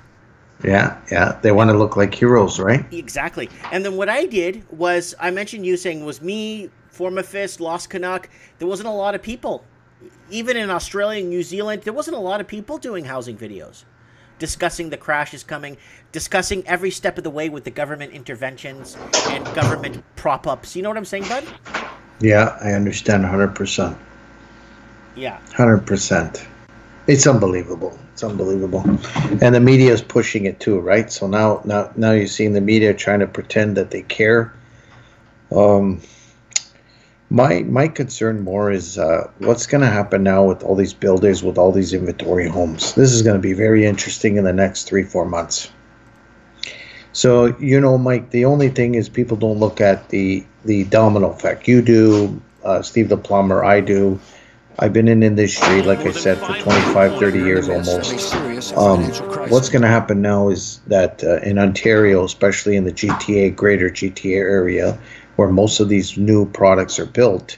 Yeah. They want to look like heroes, right? Exactly. And then what I did was I mentioned you saying it was me, Forma Fist, Lost Canuck. There wasn't a lot of people. Even in Australia and New Zealand, there wasn't a lot of people doing housing videos. Discussing the crashes coming, discussing every step of the way with the government interventions and government prop-ups. You know what I'm saying, bud? Yeah, I understand 100%. Yeah. 100%. It's unbelievable. It's unbelievable. And the media is pushing it too, right? So now you're seeing the media trying to pretend that they care. My concern more is what's going to happen now with all these builders with all these inventory homes. This is going to be very interesting in the next 3-4 months. So, you know, Mike, the only thing is people don't look at the domino effect. You do, Steve the plumber, I do. I've been in industry, like I said, for 25, 30 years almost. What's going to happen now is that in Ontario, especially in the GTA, greater GTA area, where most of these new products are built,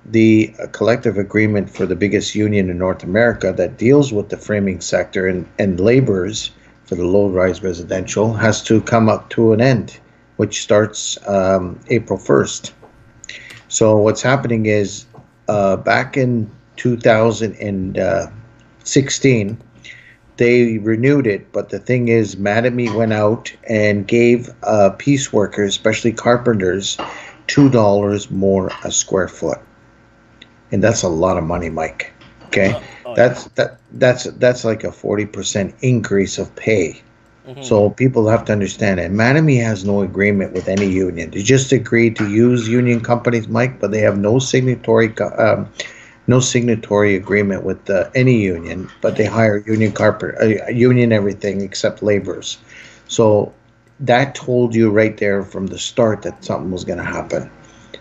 the collective agreement for the biggest union in North America that deals with the framing sector and laborers for the low-rise residential has to come up to an end, which starts April 1st. So what's happening is back in 2016, they renewed it, but the thing is, Mattamy went out and gave piece workers, especially carpenters, $2 more a square foot, and that's a lot of money, Mike. Okay, that's like a 40% increase of pay. So people have to understand it. Mattamy has no agreement with any union. They just agreed to use union companies, Mike, but they have no signatory agreement with any union. But they hire union union everything except laborers. So that told you right there from the start that something was going to happen.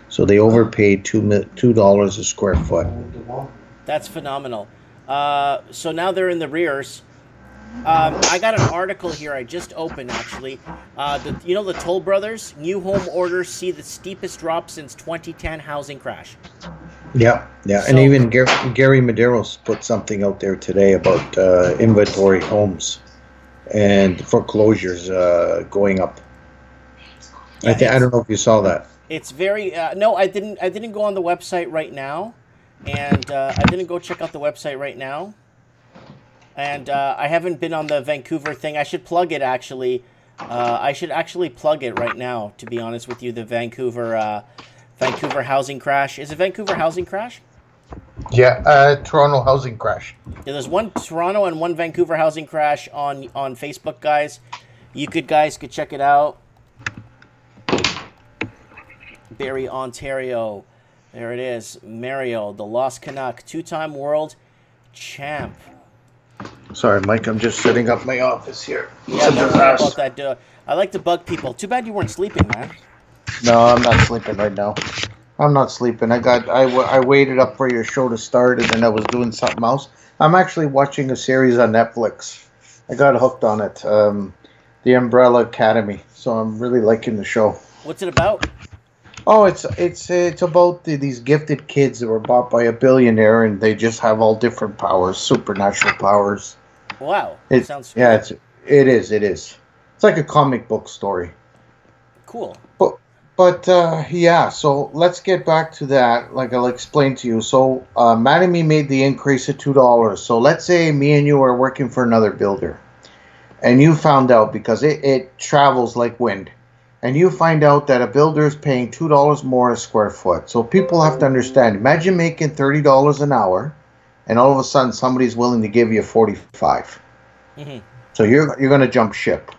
So they overpaid $2 a square foot. That's phenomenal. So now they're in the rears. I got an article here I just opened, actually. You know the Toll Brothers? New home orders see the steepest drop since 2010 housing crash. Yeah. So, and even Gary Medeiros put something out there today about inventory homes and foreclosures going up. Yeah, I don't know if you saw that. It's very no, I didn't go on the website right now, and I didn't go check out the website right now. And I haven't been on the Vancouver thing. I should plug it, actually. I should actually plug it right now, to be honest with you, the Vancouver housing crash. Is it Vancouver housing crash? Yeah, Toronto housing crash. Yeah, there's one Toronto and one Vancouver housing crash on Facebook, guys. You guys could check it out. Barrie, Ontario. There it is. Mario, the Lost Canuck, two-time world champ. Sorry, Mike, I'm just setting up my office here. Yeah, don't worry about that. I like to bug people. Too bad you weren't sleeping, man. No, I'm not sleeping right now. I'm not sleeping. I waited up for your show to start, and then I was doing something else. I'm actually watching a series on Netflix. I got hooked on it, The Umbrella Academy. So I'm really liking the show. What's it about? Oh, it's about these gifted kids that were bought by a billionaire, and they just have all different powers, supernatural powers. Wow, it sounds cool. Yeah, it is. It's like a comic book story. Cool. But yeah. So let's get back to that. Like I'll explain to you. So Mattamy made the increase of $2. So let's say me and you are working for another builder, and you found out because it travels like wind. And you find out that a builder is paying $2 more a square foot. So people have to understand. Imagine making $30 an hour, and all of a sudden somebody's willing to give you $45. So you're going to jump ship.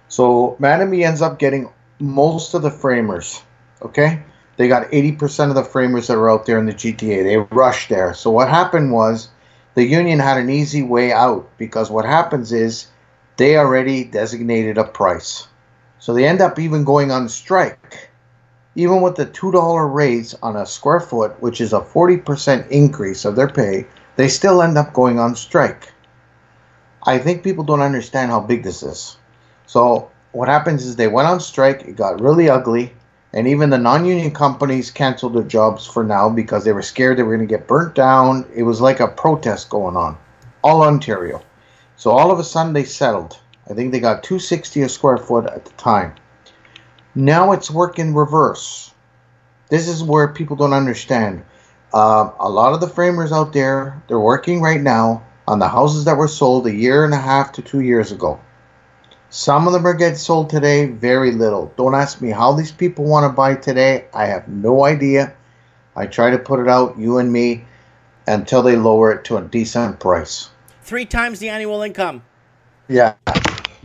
So Mattamy ends up getting most of the framers. Okay, they got 80% of the framers that are out there in the GTA. They rushed there. So what happened was the union had an easy way out, because what happens is they already designated a price. So they end up even going on strike. Even with the $2 raise on a square foot, which is a 40% increase of their pay, they still end up going on strike. I think people don't understand how big this is. So what happens is they went on strike, it got really ugly, and even the non-union companies canceled their jobs for now because they were scared they were going to get burnt down. It was like a protest going on, all Ontario. So all of a sudden they settled. I think they got $2.60 a square foot at the time. Now it's working reverse. This is where people don't understand. A lot of the framers out there, they're working right now on the houses that were sold 1.5 to 2 years ago. Some of them are getting sold today, very little. Don't ask me how these people want to buy today. I have no idea. I try to put it out, you and me, until they lower it to a decent price. 3 times the annual income. Yeah.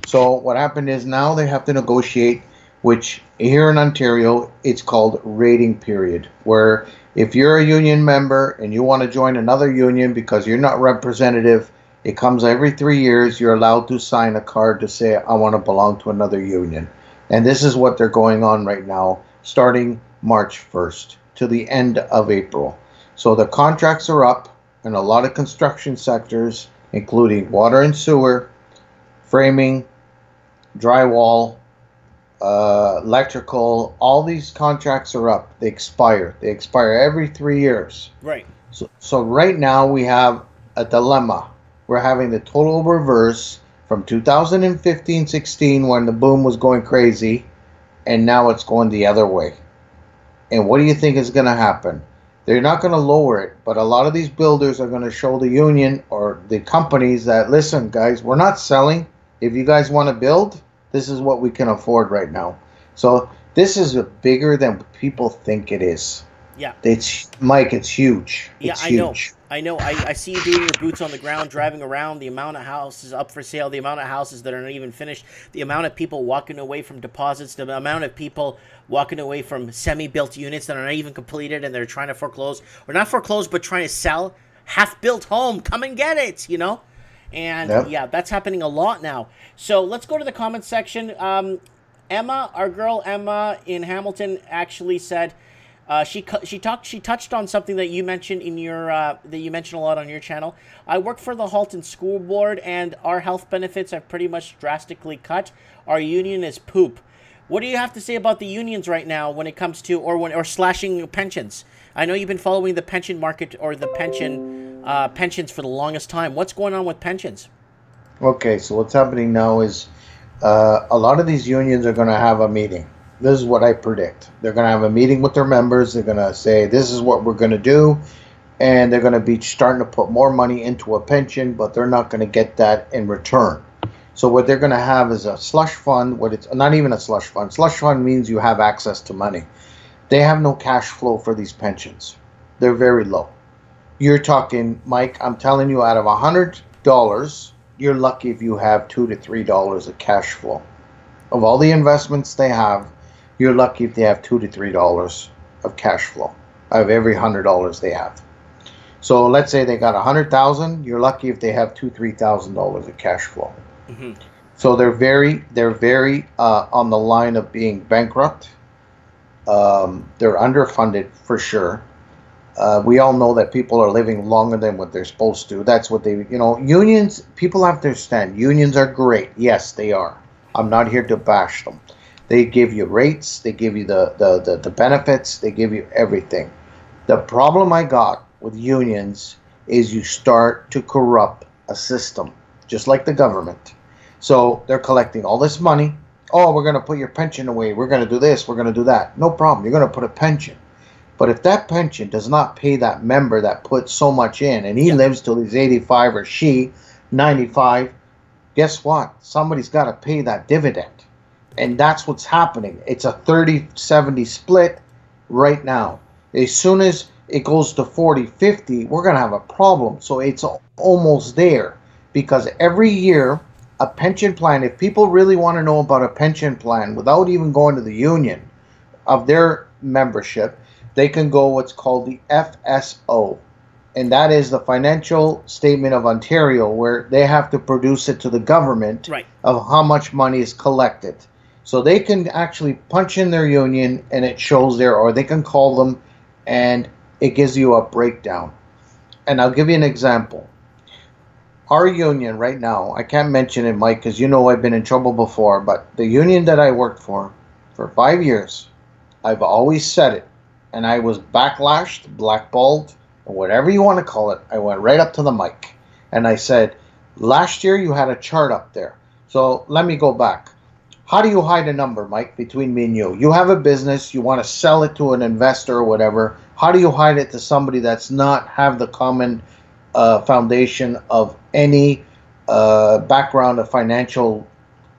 So what happened is now they have to negotiate which here in Ontario, it's called rating period, where if you're a union member and you want to join another union because you're not representative, it comes every 3 years. You're allowed to sign a card to say, I want to belong to another union. And this is what they're going on right now, starting March 1st to the end of April. So the contracts are up in a lot of construction sectors, including water and sewer, framing, drywall, electrical. All these contracts are up. They expire. They expire every 3 years. Right. So right now we have a dilemma. We're having the total reverse from 2015-16 when the boom was going crazy, and now it's going the other way. And what do you think is going to happen? They're not going to lower it, but a lot of these builders are going to show the union or the companies that, listen, guys, we're not selling. If you guys want to build, this is what we can afford right now. So this is bigger than people think it is. Yeah. It's, Mike, it's huge. Yeah, it's huge. I know. I see you doing your boots on the ground, driving around, the amount of houses up for sale, the amount of houses that are not even finished, the amount of people walking away from deposits, the amount of people walking away from semi-built units that are not even completed and they're trying to foreclose, or not foreclose, but trying to sell half-built home. Come and get it, you know? And Yep. yeah, that's happening a lot now. So let's go to the comments section. Emma, our girl Emma in Hamilton, actually said, she touched on something that you mentioned in your that you mentioned a lot on your channel. I work for the Halton School Board, and our health benefits have pretty much drastically cut. Our union is poop. What do you have to say about the unions right now when it comes to or slashing pensions? I know you've been following the pension market or the pensions for the longest time. What's going on with pensions? Okay, so what's happening now is a lot of these unions are going to have a meeting. This is what I predict. They're going to have a meeting with their members. They're going to say, this is what we're going to do. And they're going to be starting to put more money into a pension, but they're not going to get that in return. So what they're going to have is a slush fund. What it's not even a slush fund. Slush fund means you have access to money. They have no cash flow for these pensions. They're very low. You're talking, Mike, I'm telling you, out of $100, you're lucky if you have $2 to $3 of cash flow. Of all the investments they have, you're lucky if they have $2 to $3 of cash flow out of every $100 they have. So let's say they got $100,000. You're lucky if they have $2,000 to $3,000 of cash flow. Mm-hmm. So they're very on the line of being bankrupt. They're underfunded for sure. We all know that people are living longer than what they're supposed to. That's what they, unions, people have to understand. Unions are great. Yes, they are. I'm not here to bash them. They give you rates. They give you the benefits. They give you everything. The problem I got with unions is you start to corrupt a system, just like the government. So they're collecting all this money. Oh, we're going to put your pension away. We're going to do this. We're going to do that. No problem. You're going to put a pension. But if that pension does not pay that member that put so much in, and he lives till he's 85 or she 95, guess what? Somebody's got to pay that dividend. And that's what's happening. It's a 30-70 split right now. As soon as it goes to 40-50, we're going to have a problem. So it's almost there, because every year a pension plan, if people really want to know about a pension plan without even going to the union of their membership, they can go what's called the FSO. And that is the Financial Statement of Ontario, where they have to produce it to the government of how much money is collected. So they can actually punch in their union and it shows there, or they can call them and it gives you a breakdown. And I'll give you an example. Our union right now, I can't mention it, Mike, because I've been in trouble before, but the union that I worked for 5 years, I've always said it, and I was backlashed, blackballed, or whatever you want to call it. I went right up to the mic and I said, last year you had a chart up there. So let me go back. How do you hide a number, Mike, between me and you? You have a business, you want to sell it to an investor or whatever. How do you hide it to somebody that's not have the common foundation of any background of financial,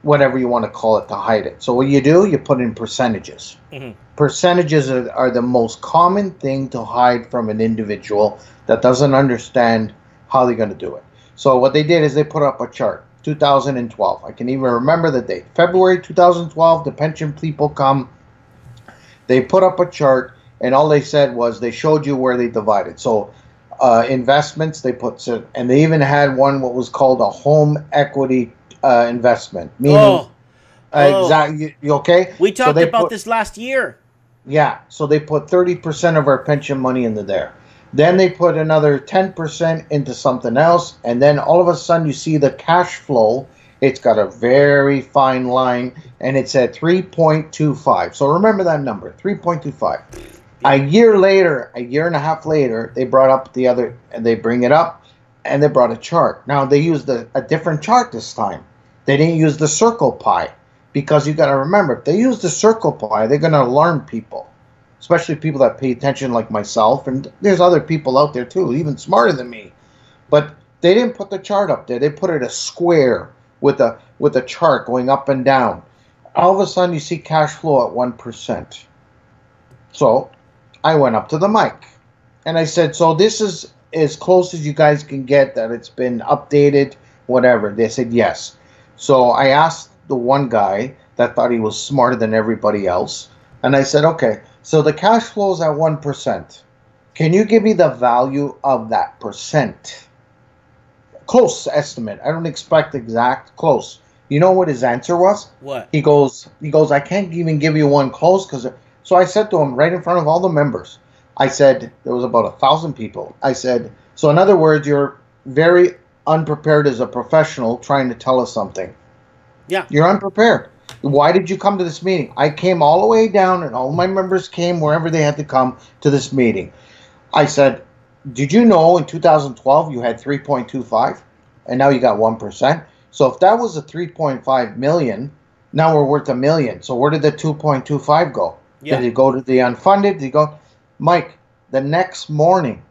whatever you want to call it, to hide it? So what you do, you put in percentages. Mm-hmm. Percentages are the most common thing to hide from an individual that doesn't understand how they're going to do it. So what they did is they put up a chart. 2012. I can even remember the date. February 2012, the pension people come. They put up a chart, and all they said was they showed you where they divided. So investments, they put, and they even had one what was called a home equity investment. Meaning, exactly. You okay? We talked about this last year. Yeah, so they put 30% of our pension money into there. Then they put another 10% into something else, and then all of a sudden you see the cash flow. It's got a very fine line, and it's at 3.25. So remember that number, 3.25. A year later, a year and a half later, they brought up the other, and they bring it up, and they brought a chart. Now, they used a different chart this time. They didn't use the circle pie. Because you got to remember, if they use the circle pie, they're going to alarm people, especially people that pay attention like myself. And there's other people out there too, even smarter than me. But they didn't put the chart up there. They put it a square with a chart going up and down. All of a sudden, you see cash flow at 1%. So I went up to the mic and I said, so this is as close as you guys can get that it's been updated, whatever. They said yes. So I asked the one guy that thought he was smarter than everybody else. And I said, okay, so the cash flow is at 1%. Can you give me the value of that percent? Close estimate. I don't expect exact, close. You know what his answer was? What? He goes, I can't even give you one close. So I said to him right in front of all the members, I said, there was about 1,000 people. I said, so in other words, you're very unprepared as a professional trying to tell us something. Yeah. You're unprepared. Why did you come to this meeting? I came all the way down, and all my members came wherever they had to come to this meeting. I said, did you know in 2012 you had 3.25, and now you got 1%? So if that was a 3.5 million, now we're worth $1 million. So where did the 2.25 go? Yeah. Did it go to the unfunded? Did it go? Mike, the next morning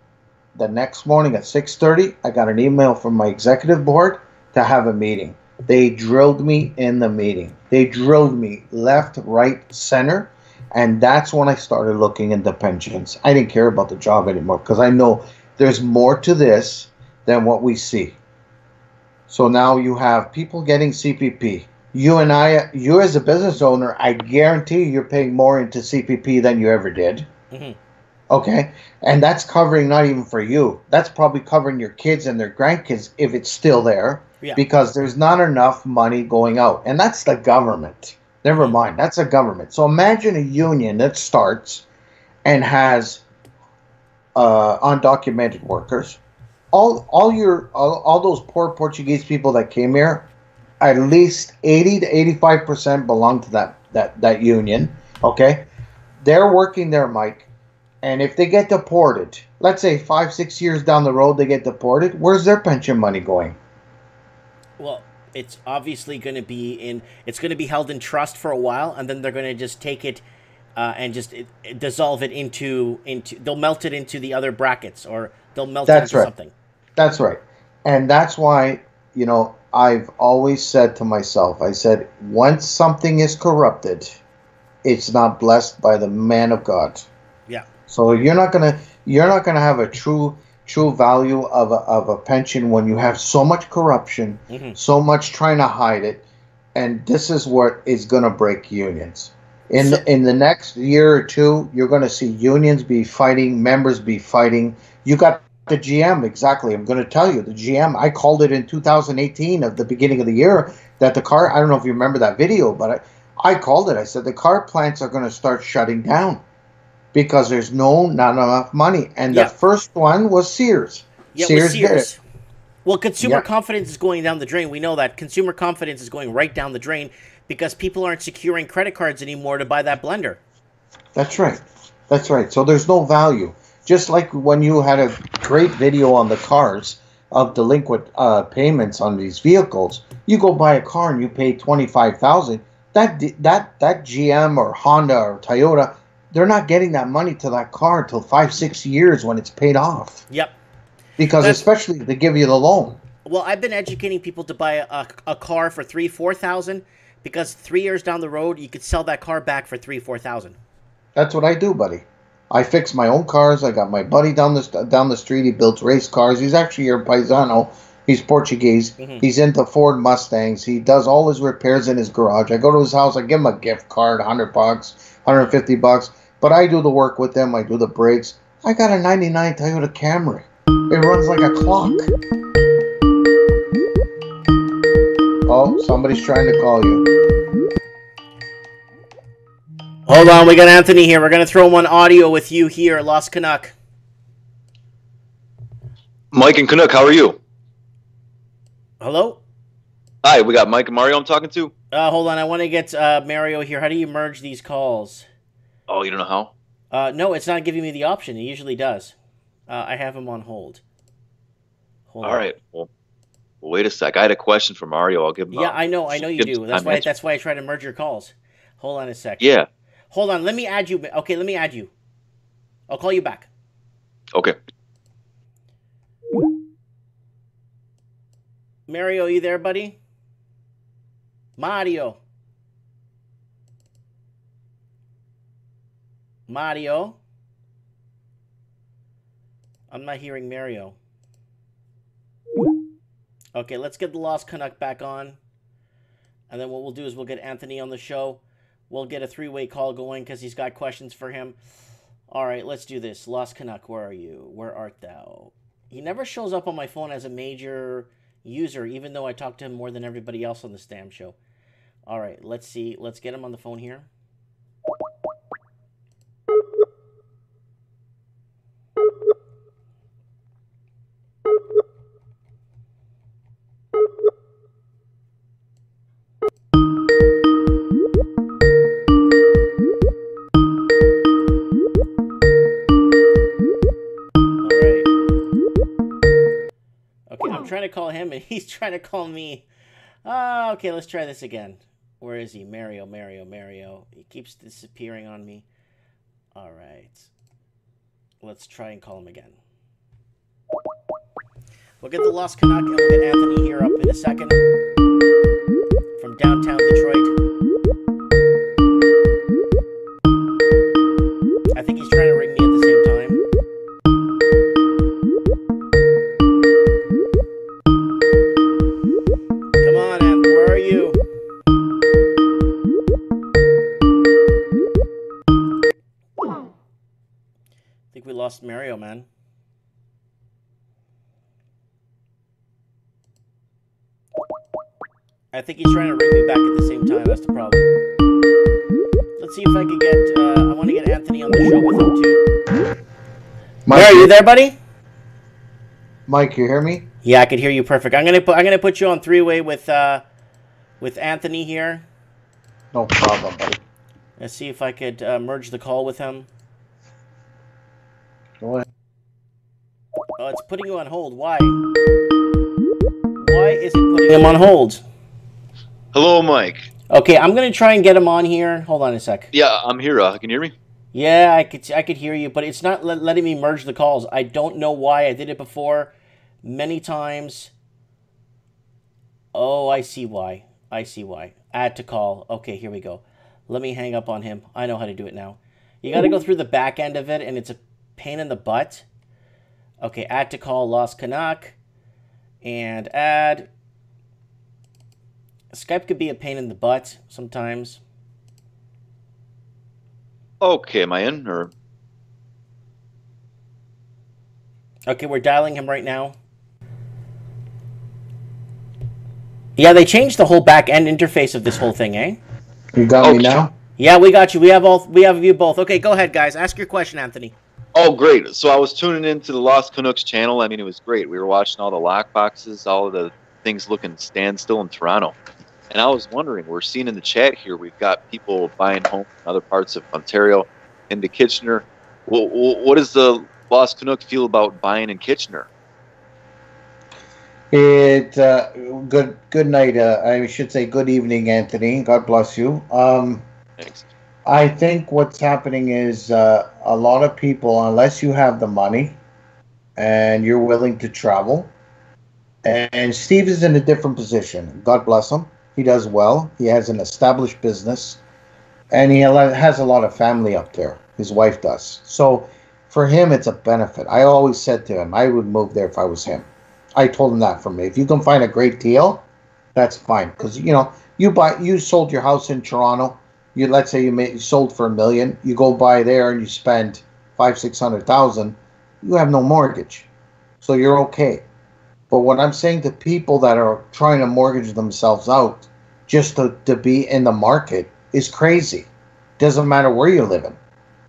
at 6:30, I got an email from my executive board to have a meeting. They drilled me in the meeting. They drilled me left, right, center. And that's when I started looking into pensions. I didn't care about the job anymore because I know there's more to this than what we see. So now you have people getting CPP. You as a business owner, I guarantee you're paying more into CPP than you ever did. Mm-hmm. Okay? And that's covering not even for you. That's probably covering your kids and their grandkids if it's still there. Yeah. Because there's not enough money going out. And that's the government. Never mind. That's a government. So imagine a union that starts and has undocumented workers. All those poor Portuguese people that came here, at least 80 to 85% belong to that union. Okay? They're working there, Mike. And if they get deported, let's say 5-6 years down the road they get deported, where's their pension money going? Well, it's obviously going to be it's going to be held in trust for a while, and then they're going to just take it and just dissolve it into they'll melt it into the other brackets, or they'll melt it into something. That's right. And that's why, I've always said to myself, I said, once something is corrupted, it's not blessed by the man of God. Yeah. So you're not gonna have a true value of a pension when you have so much corruption, mm-hmm. so much trying to hide it, and this is what is going to break unions. In the next year or two, you're going to see unions be fighting, members be fighting. You got the GM, exactly. I'm going to tell you, the GM, I called it in 2018 at the beginning of the year that the car, I don't know if you remember that video, but I called it. I said the car plants are going to start shutting down. Because there's not enough money. And the first one was Sears. Yeah, Sears did it. Well, consumer confidence is going down the drain. We know that. Consumer confidence is going right down the drain because people aren't securing credit cards anymore to buy that blender. That's right. That's right. So there's no value. Just like when you had a great video on the cars of delinquent payments on these vehicles, you go buy a car and you pay $25,000. That GM or Honda or Toyota, they're not getting that money to that car until 5-6 years when it's paid off. Yep. Because especially if they give you the loan. Well, I've been educating people to buy a car for $3,000-$4,000 because 3 years down the road you could sell that car back for $3,000-$4,000. That's what I do, buddy. I fix my own cars. I got my buddy down the street. He builds race cars. He's actually your paisano, He's Portuguese. He's into Ford Mustangs. He does all his repairs in his garage. I go to his house. I give him a gift card, $100, $150. But I do the work with him. I do the brakes. I got a '99 Toyota Camry. It runs like a clock. Oh, somebody's trying to call you. Hold on, we got Anthony here. We're going to throw him on audio with you here, Lost Canuck. Mike and Canuck, how are you? Hello? Hi, we got Mike and Mario I'm talking to. Hold on, I want to get Mario here. How do you merge these calls? Oh, you don't know how? No, it's not giving me the option. It usually does. I have him on hold. Hold All on. right. Well, wait a sec. I had a question for Mario. I'll give him. Yeah, I know you do. That's why I try to merge your calls. Hold on a sec. Yeah. Hold on. Let me add you. Okay, let me add you. I'll call you back. Okay. Mario, you there, buddy? Mario. Mario. I'm not hearing Mario. Okay, let's get the Lost Canuck back on. And then what we'll do is we'll get Anthony on the show. We'll get a three-way call going because he's got questions for him. All right, let's do this. Lost Canuck, where are you? Where art thou? He never shows up on my phone as a major user, even though I talk to him more than everybody else on this damn show. All right, let's see. Let's get him on the phone here. Trying to call him and he's trying to call me. Okay, let's try this again. Where is he? Mario. He keeps disappearing on me. All right. Let's try and call him again. We'll get the Lost Canuck and we'll get Anthony here up in a second. From downtown Detroit. I think he's trying to ring me at the same time. Lost Mario, man. I think he's trying to ring me back at the same time. That's the problem. Let's see if I can get. I want to get Anthony on the show with him too. Mike, are you there, buddy? Mike, you hear me? Yeah, I can hear you perfect. I'm gonna put you on three-way with Anthony here. No problem, buddy. Let's see if I could merge the call with him. What? Oh, it's putting you on hold. Why? Why is it putting him on hold? Hello, Mike. Okay, I'm gonna try and get him on here. Hold on a sec. Yeah, I'm here. Can you hear me? Yeah, I could hear you, but it's not letting me merge the calls. I don't know why. I did it before many times. Oh, I see why. Add to call. Okay, here we go. Let me hang up on him. I know how to do it now. You got to go through the back end of it, and it's a pain in the butt. Okay, add to call Lost Canuck. And add. Skype could be a pain in the butt sometimes. Okay, am I in? Or... Okay, we're dialing him right now. Yeah, they changed the whole back end interface of this whole thing, eh? You got me now? Yeah, we got you. We have you both. Okay, go ahead, guys. Ask your question, Anthony. Oh, great. So I was tuning into the Lost Canucks channel. I mean, it was great. We were watching all the lock boxes, all of the things looking standstill in Toronto. And I was wondering, we're seeing in the chat here, we've got people buying homes in other parts of Ontario, into Kitchener. What does the Lost Canuck feel about buying in Kitchener? Good night. I should say good evening, Anthony. God bless you. Thanks. I think what's happening is a lot of people, unless you have the money and you're willing to travel, and Steve is in a different position. God bless him. He does well. He has an established business, and he has a lot of family up there. His wife does. So for him, it's a benefit. I always said to him, I would move there if I was him. I told him that for me. If you can find a great deal, that's fine. Because you sold your house in Toronto. Let's say you sold for $1 million. You go buy there and you spend 500,000-600,000. You have no mortgage, so you're okay. But what I'm saying to people that are trying to mortgage themselves out just to be in the market is crazy. Doesn't matter where you're living,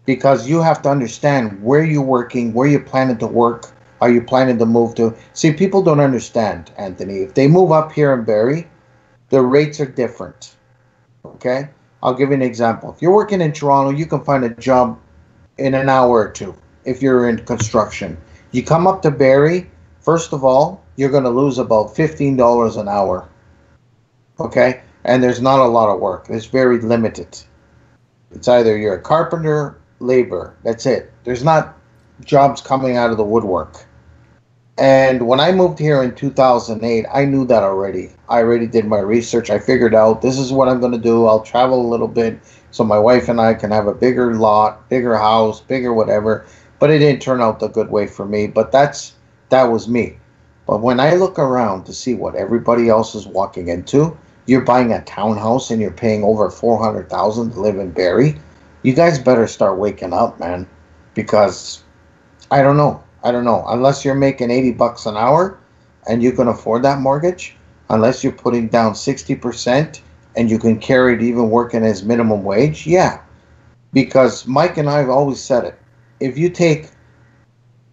because you have to understand where you're working, where you're planning to work. Are you planning to move to? See, people don't understand, Anthony. If they move up here in Barrie, the rates are different. Okay? I'll give you an example. If you're working in Toronto, you can find a job in an hour or two if you're in construction. You come up to Barrie, first of all, you're going to lose about $15 an hour. Okay? And there's not a lot of work. It's very limited. It's either you're a carpenter, labor. That's it. There's not jobs coming out of the woodwork. And when I moved here in 2008, I knew that already. I already did my research. I figured out this is what I'm going to do. I'll travel a little bit so my wife and I can have a bigger lot, bigger house, bigger whatever. But it didn't turn out the good way for me. But that was me. But when I look around to see what everybody else is walking into, you're buying a townhouse and you're paying over $400,000 to live in Barrie. You guys better start waking up, man, because I don't know. Unless you're making $80 an hour and you can afford that mortgage, unless you're putting down 60% and you can carry it even working as minimum wage, yeah. Because Mike and I have always said it. If you take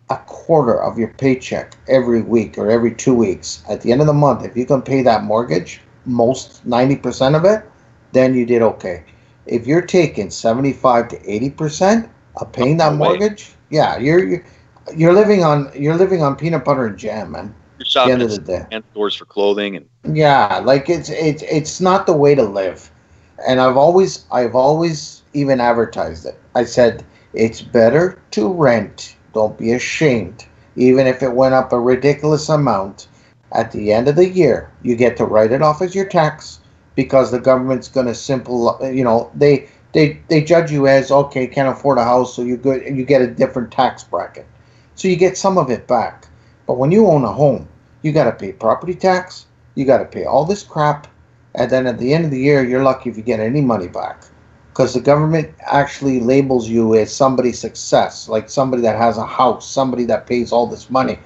a quarter of your paycheck every week or every 2 weeks, at the end of the month, if you can pay that mortgage, most 90% of it, then you did okay. If you're taking 75 to 80% of paying that mortgage, yeah, you're living on peanut butter and jam, man. You're shopping at the end of the day. And stores for clothing and yeah, like it's not the way to live. And I've always even advertised it. I said it's better to rent. Don't be ashamed. Even if it went up a ridiculous amount, at the end of the year, you get to write it off as your tax, because the government's going to they judge you as, okay, can't afford a house, so you get a different tax bracket. So you get some of it back. But when you own a home, you got to pay property tax, you got to pay all this crap, and then at the end of the year, you're lucky if you get any money back. Because the government actually labels you as somebody's success, like somebody that has a house, somebody that pays all this money.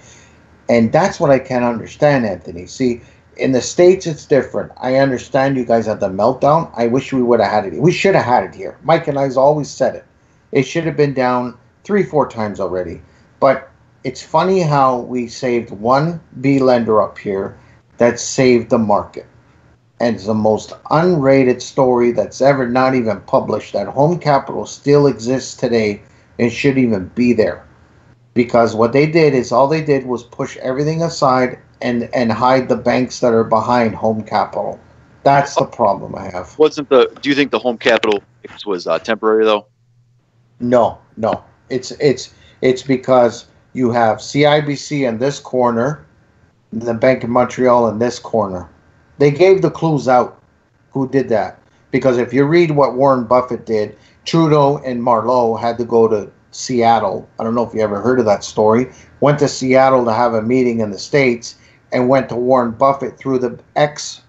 And that's what I can't understand, Anthony. See, in the States, it's different. I understand you guys had the meltdown. I wish we would have had it. We should have had it here. Mike and I's always said it. It should have been down 3-4 times already. But it's funny how we saved one B lender up here that saved the market. And it's the most unrated story that's ever not even published, that Home Capital still exists today and should even be there. Because what they did is all they did was push everything aside and hide the banks that are behind Home Capital. That's the problem I have. do you think the Home Capital was temporary though? No. It's because you have CIBC in this corner, and the Bank of Montreal in this corner. They gave the clues out who did that. Because if you read what Warren Buffett did, Trudeau and Marleau had to go to Seattle. I don't know if you ever heard of that story. Went to Seattle to have a meeting in the States and went to Warren Buffett through the ex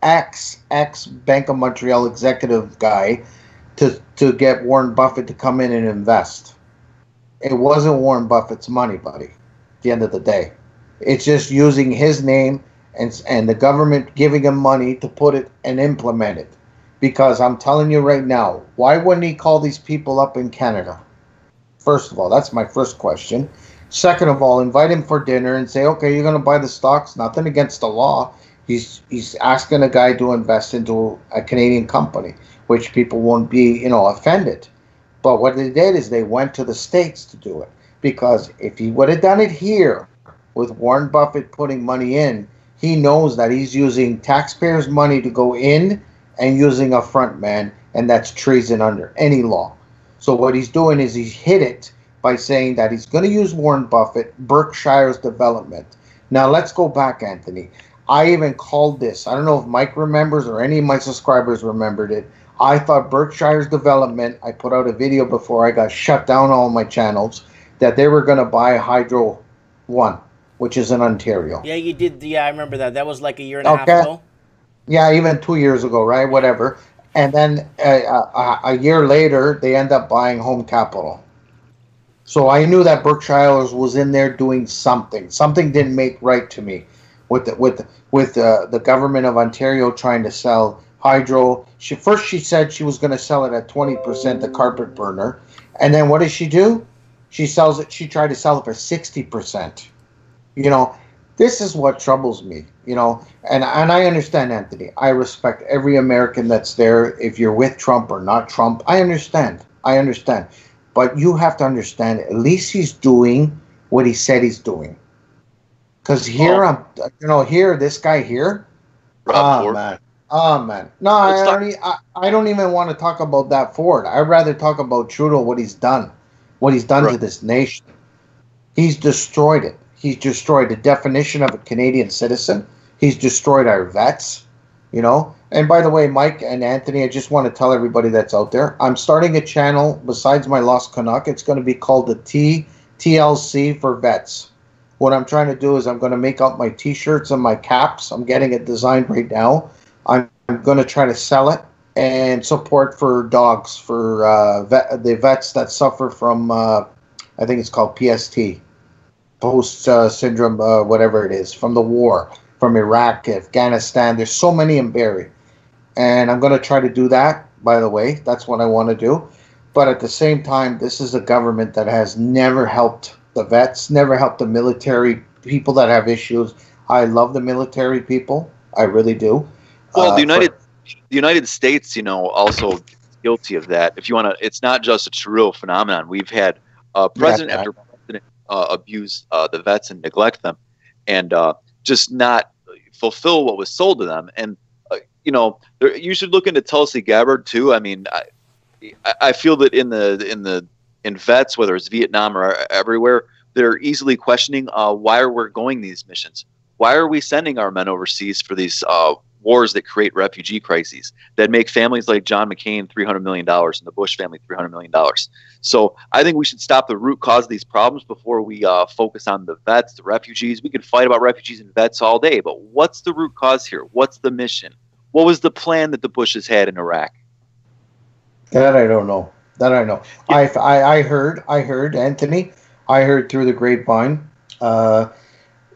Bank of Montreal executive guy to get Warren Buffett to come in and invest. It wasn't Warren Buffett's money, buddy, at the end of the day. It's just using his name and the government giving him money to put it and implement it. Because I'm telling you right now, why wouldn't he call these people up in Canada? First of all, that's my first question. Second of all, invite him for dinner and say, okay, you're going to buy the stocks. Nothing against the law. He's asking a guy to invest into a Canadian company, which people won't be, offended. But what they did is they went to the States to do it. Because if he would have done it here with Warren Buffett putting money in, he knows that he's using taxpayers' money to go in and using a front man, and that's treason under any law. So what he's doing is he's hit it by saying that he's going to use Warren Buffett, Berkshire's development. Now, let's go back, Anthony. I even called this. I don't know if Mike remembers or any of my subscribers remembered it. I thought Berkshire's development, I put out a video before I got shut down all my channels, that they were going to buy Hydro One, which is in Ontario. Yeah, you did. Yeah, I remember that. That was like a year and a half ago. Yeah, even 2 years ago, right? Whatever. And then a year later, they end up buying Home Capital. So I knew that Berkshire was in there doing something. Something didn't make right to me with the government of Ontario trying to sell hydro. She said she was going to sell it at 20%, the carpet burner. And then what does she do? She sells it. She tried to sell it for 60%. You know, this is what troubles me, you know, and I understand, Anthony. I respect every American that's there. If you're with Trump or not Trump, I understand. But you have to understand, at least he's doing what he said he's doing. Because here, this guy here, man. No, I don't even want to talk about that Ford. I'd rather talk about Trudeau, what he's done to this nation. He's destroyed it. He's destroyed the definition of a Canadian citizen. He's destroyed our vets, you know. And by the way, Mike and Anthony, I just want to tell everybody that's out there, I'm starting a channel besides my Lost Canuck. It's going to be called the TLC for Vets. What I'm trying to do is I'm going to make up my T-shirts and my caps. I'm getting it designed right now. I'm going to try to sell it and support for dogs, for the vets that suffer from, I think it's called PST, post syndrome, whatever it is, from the war, from Iraq, Afghanistan. There's so many in Barrie. And I'm going to try to do that, by the way. That's what I want to do. But at the same time, this is a government that has never helped the vets, never helped the military people that have issues. I love the military people. I really do. Well, the United States, you know, also guilty of that. If you want to, it's not just a Trudeau phenomenon. We've had president after president abuse the vets and neglect them, and just not fulfill what was sold to them. And you know, you should look into Tulsi Gabbard too. I mean, I feel that in vets, whether it's Vietnam or everywhere, they're easily questioning why are we going these missions? Why are we sending our men overseas for these wars that create refugee crises that make families like John McCain $300 million and the Bush family $300 million? So I think we should stop the root cause of these problems before we focus on the vets, the refugees. We could fight about refugees and vets all day, but what's the root cause here? What's the mission? What was the plan that the Bushes had in Iraq? That I don't know. Yeah. I heard, Anthony, I heard through the grapevine,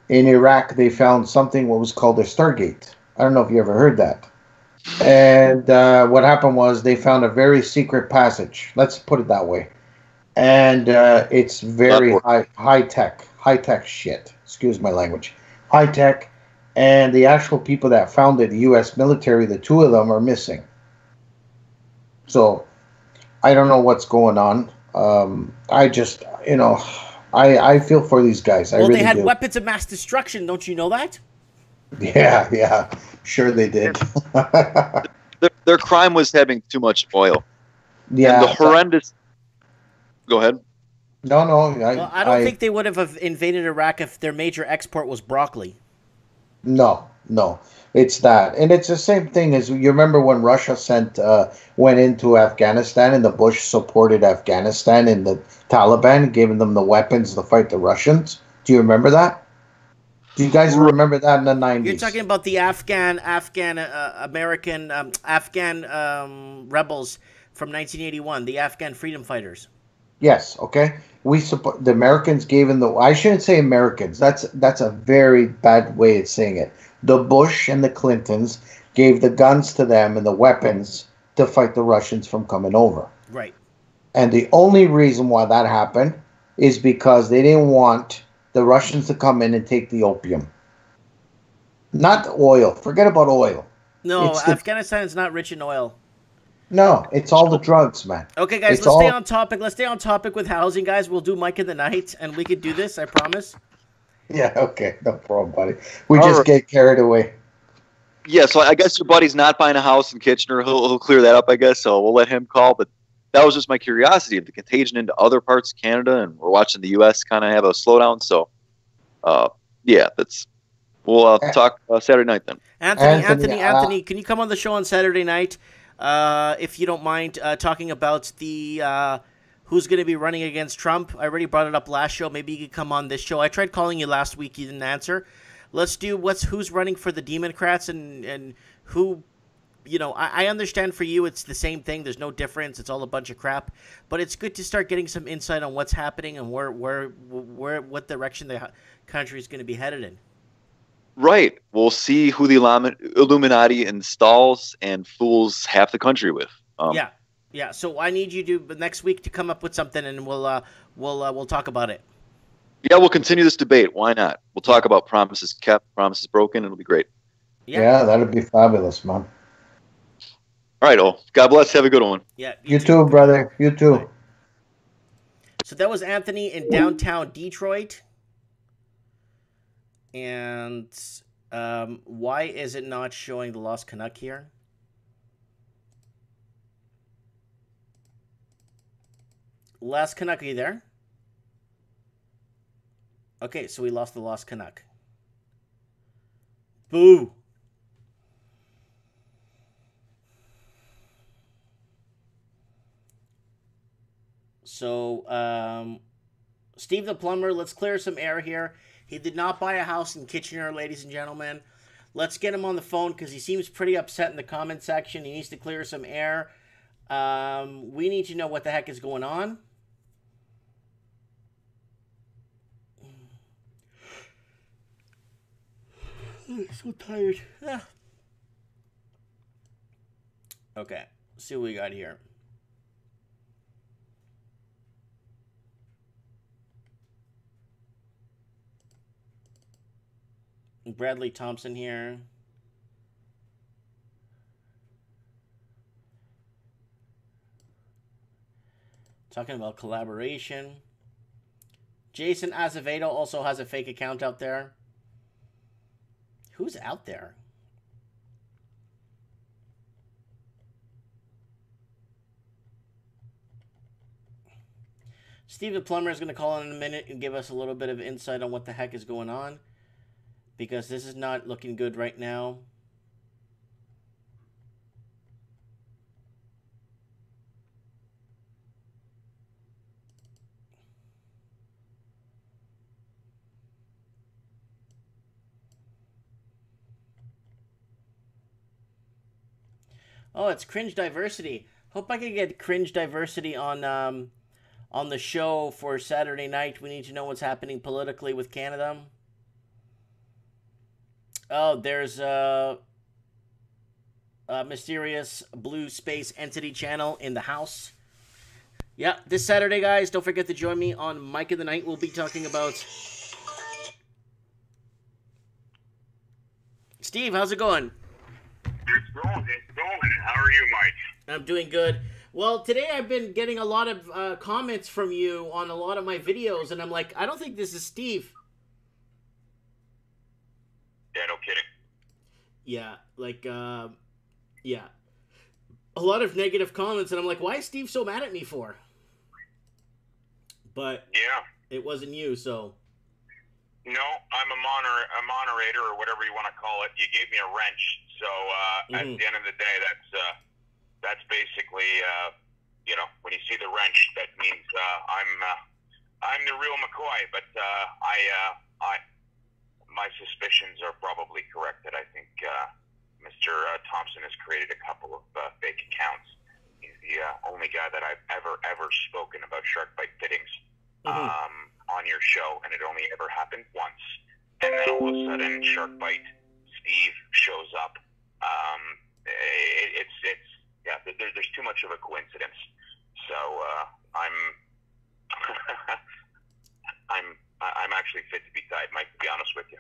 in Iraq they found something what was called a Stargate. I don't know if you ever heard that. And what happened was they found a very secret passage. Let's put it that way. And it's very high tech shit. Excuse my language. High tech. And the actual people that founded the U.S. military, the two of them are missing. So I don't know what's going on. I just, you know, I feel for these guys. Well, they had weapons of mass destruction. Don't you know that? Yeah. Sure they did. Their crime was having too much oil. Yeah. And the horrendous... Go ahead. No. Well, I don't think they would have invaded Iraq if their major export was broccoli. No. It's that. And it's the same thing as, you remember when Russia went into Afghanistan and the Bush supported Afghanistan and the Taliban, giving them the weapons to fight the Russians? Do you remember that? Do you guys remember that in the 90s? You're talking about the Afghan rebels from 1981, the Afghan freedom fighters. Yes, okay. We support the Americans gave them I shouldn't say Americans. That's a very bad way of saying it. The Bush and the Clintons gave the guns to them and the weapons to fight the Russians from coming over. Right. And the only reason why that happened is because they didn't want the Russians to come in and take the opium. Not the oil. Forget about oil. No, Afghanistan is not rich in oil. No, it's all the drugs, man. Okay, guys, let's stay on topic. Let's stay on topic with housing, guys. We'll do Mike in the Night, and we could do this, I promise. Yeah, okay. No problem, buddy. We just get carried away. Yeah, so I guess your buddy's not buying a house in Kitchener. He'll clear that up, I guess, so we'll let him call. But that was just my curiosity of the contagion into other parts of Canada, and we're watching the U.S. kind of have a slowdown. So, yeah, we'll talk Saturday night then. Anthony, can you come on the show on Saturday night, if you don't mind, talking about the who's going to be running against Trump. I already brought it up last show. Maybe you could come on this show. I tried calling you last week. You didn't answer. Let's do who's running for the Democrats and who, you know, I understand for you it's the same thing. There's no difference. It's all a bunch of crap. But it's good to start getting some insight on what's happening and what direction the country is going to be headed in. Right. We'll see who the Illuminati installs and fools half the country with. Yeah. So I need you to next week to come up with something, and we'll talk about it. Yeah, we'll continue this debate. Why not? We'll talk about promises kept, promises broken. It'll be great. Yeah, that'd be fabulous, man. All right, all. God bless. Have a good one. Yeah. You too, brother. You too. Bye. So that was Anthony in downtown Detroit. And why is it not showing the Lost Canuck here? Last Canuck, are you there? Okay, so we lost the Lost Canuck. Boo! So, Steve the plumber, let's clear some air here. He did not buy a house in Kitchener, ladies and gentlemen. Let's get him on the phone because he seems pretty upset in the comment section. He needs to clear some air. We need to know what the heck is going on. I'm so tired. Okay, let's see what we got here. Bradley Thompson here. Talking about collaboration. Jason Azevedo also has a fake account out there. Who's out there? Steve the plumber is going to call in a minute and give us a little bit of insight on what the heck is going on, because this is not looking good right now. Oh, it's cringe diversity. Hope I can get cringe diversity on the show for Saturday night. We need to know what's happening politically with Canada. Oh, there's a mysterious blue space entity channel in the house. Yeah, this Saturday, guys, don't forget to join me on Mike of the Night. We'll be talking about... Steve, how's it going? It's going. How are you, Mike? I'm doing good. Well, today I've been getting a lot of comments from you on a lot of my videos, and I'm like, I don't think this is Steve. Yeah, no kidding. Yeah, like, yeah. A lot of negative comments, and I'm like, why is Steve so mad at me for? But yeah, it wasn't you, so. No, I'm a moderator or whatever you want to call it. You gave me a wrench, so at the end of the day, that's basically, you know, when you see the wrench, that means I'm the real McCoy. But my suspicions are probably correct that I think Mr. Thompson has created a couple of fake accounts. He's the only guy that I've ever spoken about shark bite fittings on your show, and it only ever happened once. And then all of a sudden, Shark Bite Steve shows up. There's too much of a coincidence. So I'm actually fit to be tied, Mike, to be honest with you.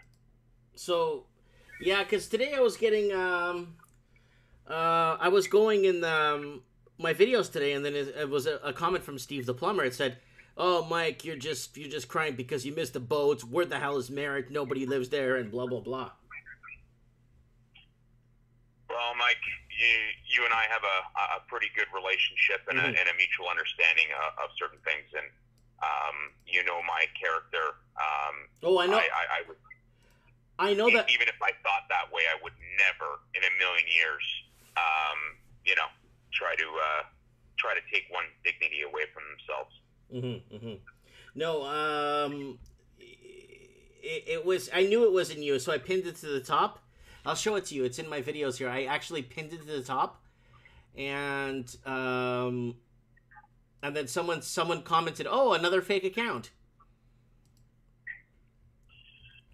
So, yeah, because today I was getting I was going in my videos today, and then it was a comment from Steve the plumber. It said, "Oh, Mike, you're just crying because you missed the boats. Where the hell is Merritt? Nobody lives there," and blah blah blah. Well, Mike, you and I have a pretty good relationship and a mutual understanding of certain things, and you know my character. Oh, I know. I know that. Even if I thought that way, I would never, in a million years, you know, try to try to take one's dignity away from themselves. No, it was. I knew it wasn't you, so I pinned it to the top. I'll show it to you. It's in my videos here. I actually pinned it to the top, and then someone commented, "Oh, another fake account."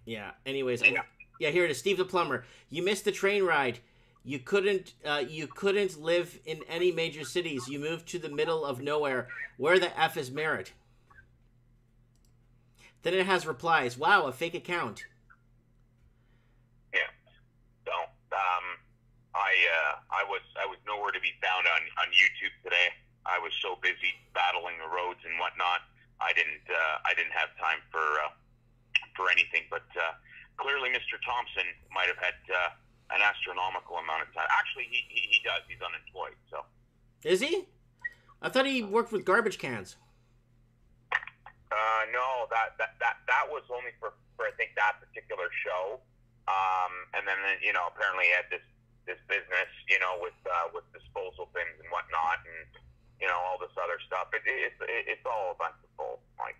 Yeah. Anyways, yeah. Here it is. Steve the plumber. You missed the train ride. You couldn't live in any major cities. You moved to the middle of nowhere. Where the F is Merritt? Then it has replies. Wow, a fake account. Yeah. So, I was nowhere to be found on YouTube today. I was so busy battling the roads and whatnot. I didn't have time for anything. But clearly, Mr. Thompson might have had an astronomical amount of time. Actually, he does. He's unemployed. So. Is he? I thought he worked with garbage cans. No, that was only for I think that particular show. And then apparently he had this business, with disposal bins and whatnot, and all this other stuff. It's all a bunch of bull, Mike.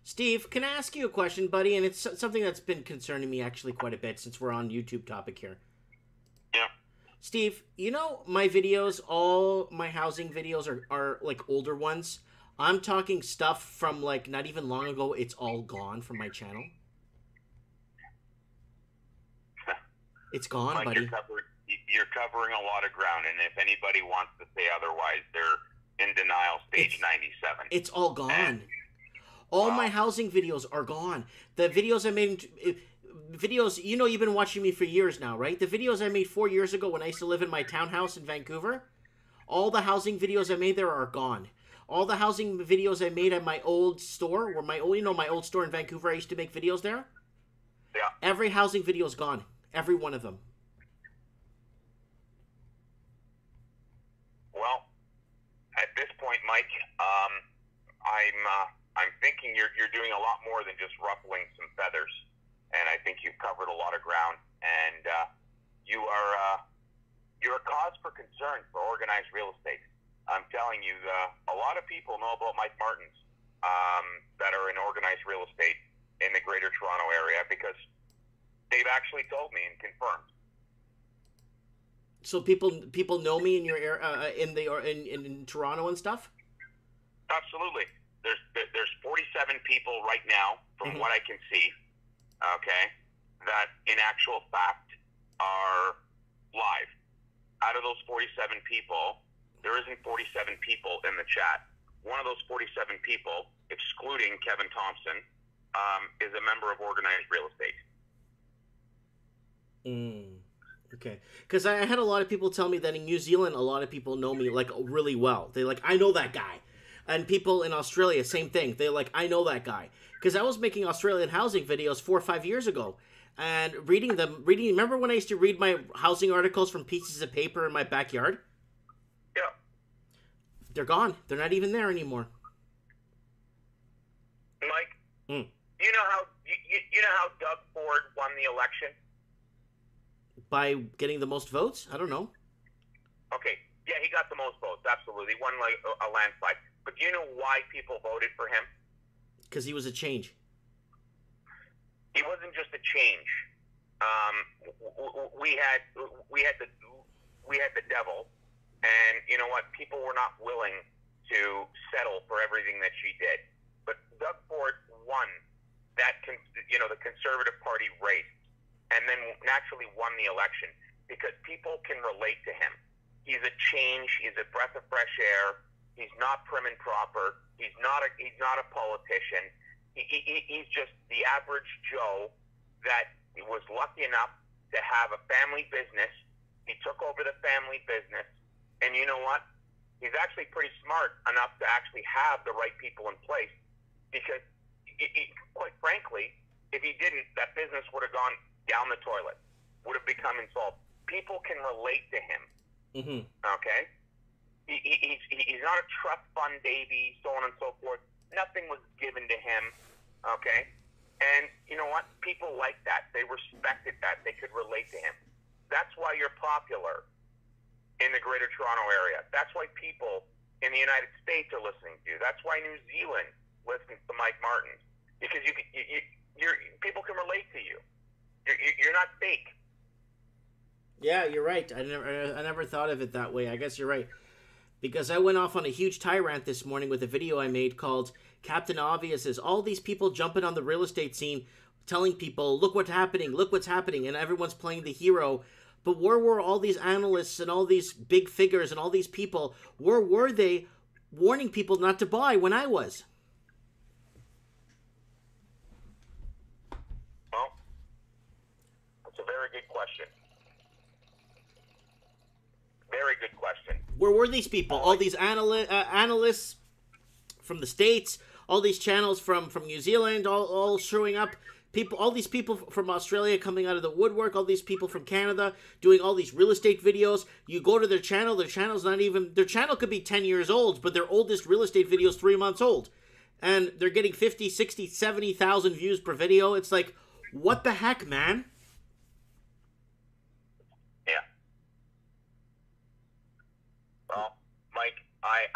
Steve, can I ask you a question, buddy? And it's something that's been concerning me actually quite a bit since we're on YouTube topic here. Yeah. Steve, my videos, all my housing videos are like older ones. I'm talking stuff from like not even long ago. It's all gone from my channel. It's gone, Mike, buddy. You're covering a lot of ground, and if anybody wants to say otherwise, they're in denial stage 97. It's all gone. All my housing videos are gone. The videos I made, videos, you've been watching me for years now, right? The videos I made 4 years ago when I used to live in my townhouse in Vancouver, all the housing videos I made there are gone. All the housing videos I made at my old store, or my old store in Vancouver, I used to make videos there. Yeah. Every housing video is gone. Every one of them. Well, at this point, Mike, I'm thinking you're doing a lot more than just ruffling some feathers, and I think you've covered a lot of ground, and you're a cause for concern for organized real estate. I'm telling you, a lot of people know about Mike Martins that are in organized real estate in the Greater Toronto area because they've actually told me and confirmed. So people know me in your area, in Toronto and stuff. Absolutely. There's 47 people right now, from what I can see, okay, that in actual fact are live. Out of those 47 people, there isn't 47 people in the chat. One of those 47 people, excluding Kevin Thompson, is a member of organized real estate. Okay. Because I had a lot of people tell me that in New Zealand, a lot of people know me, like, really well. They like, I know that guy. And people in Australia, same thing. They're like, I know that guy. Because I was making Australian housing videos 4 or 5 years ago. And remember when I used to read my housing articles from pieces of paper in my backyard? Yeah. They're gone. They're not even there anymore. Mike, you know how Doug Ford won the election? By getting the most votes? I don't know. Okay. Yeah, he got the most votes, absolutely. He won like a landslide. But do you know why people voted for him? Because he was a change. He wasn't just a change. We had the devil, and you know what? People were not willing to settle for everything that she did. But Doug Ford won that, the Conservative Party race, and then naturally won the election because people can relate to him. He's a change. He's a breath of fresh air. He's not prim and proper. He's not a politician. He's just the average Joe that was lucky enough to have a family business. He took over the family business, and you know what? He's actually pretty smart enough to actually have the right people in place because, quite frankly, if he didn't, that business would have gone down the toilet, would have become insolvent. People can relate to him. Okay? He's not a trust fund baby, so on and so forth. Nothing was given to him. Okay? And you know what? People like that. They respected that. They could relate to him. That's why you're popular in the Greater Toronto area. That's why people in the United States are listening to. That's why New Zealand listens to Mike Martin, because people can relate to you. You're not fake. Yeah, you're right. I never thought of it that way. I guess you're right. Because I went off on a huge tirade this morning with a video I made called Captain Obvious is all these people jumping on the real estate scene, telling people, look what's happening, and everyone's playing the hero. But where were all these analysts and all these big figures and all these people? Where were they warning people not to buy when I was? Well, that's a very good question. Very good question. Where were these people? All these analysts from the States, all these channels from New Zealand, all showing up. All these people from Australia coming out of the woodwork, all these people from Canada doing all these real estate videos. You go to their channel their channel could be 10 years old, but their oldest real estate video is 3 months old. And they're getting 50, 60, 70,000 views per video. It's like, what the heck, man? Yeah. Well, Mike, I'm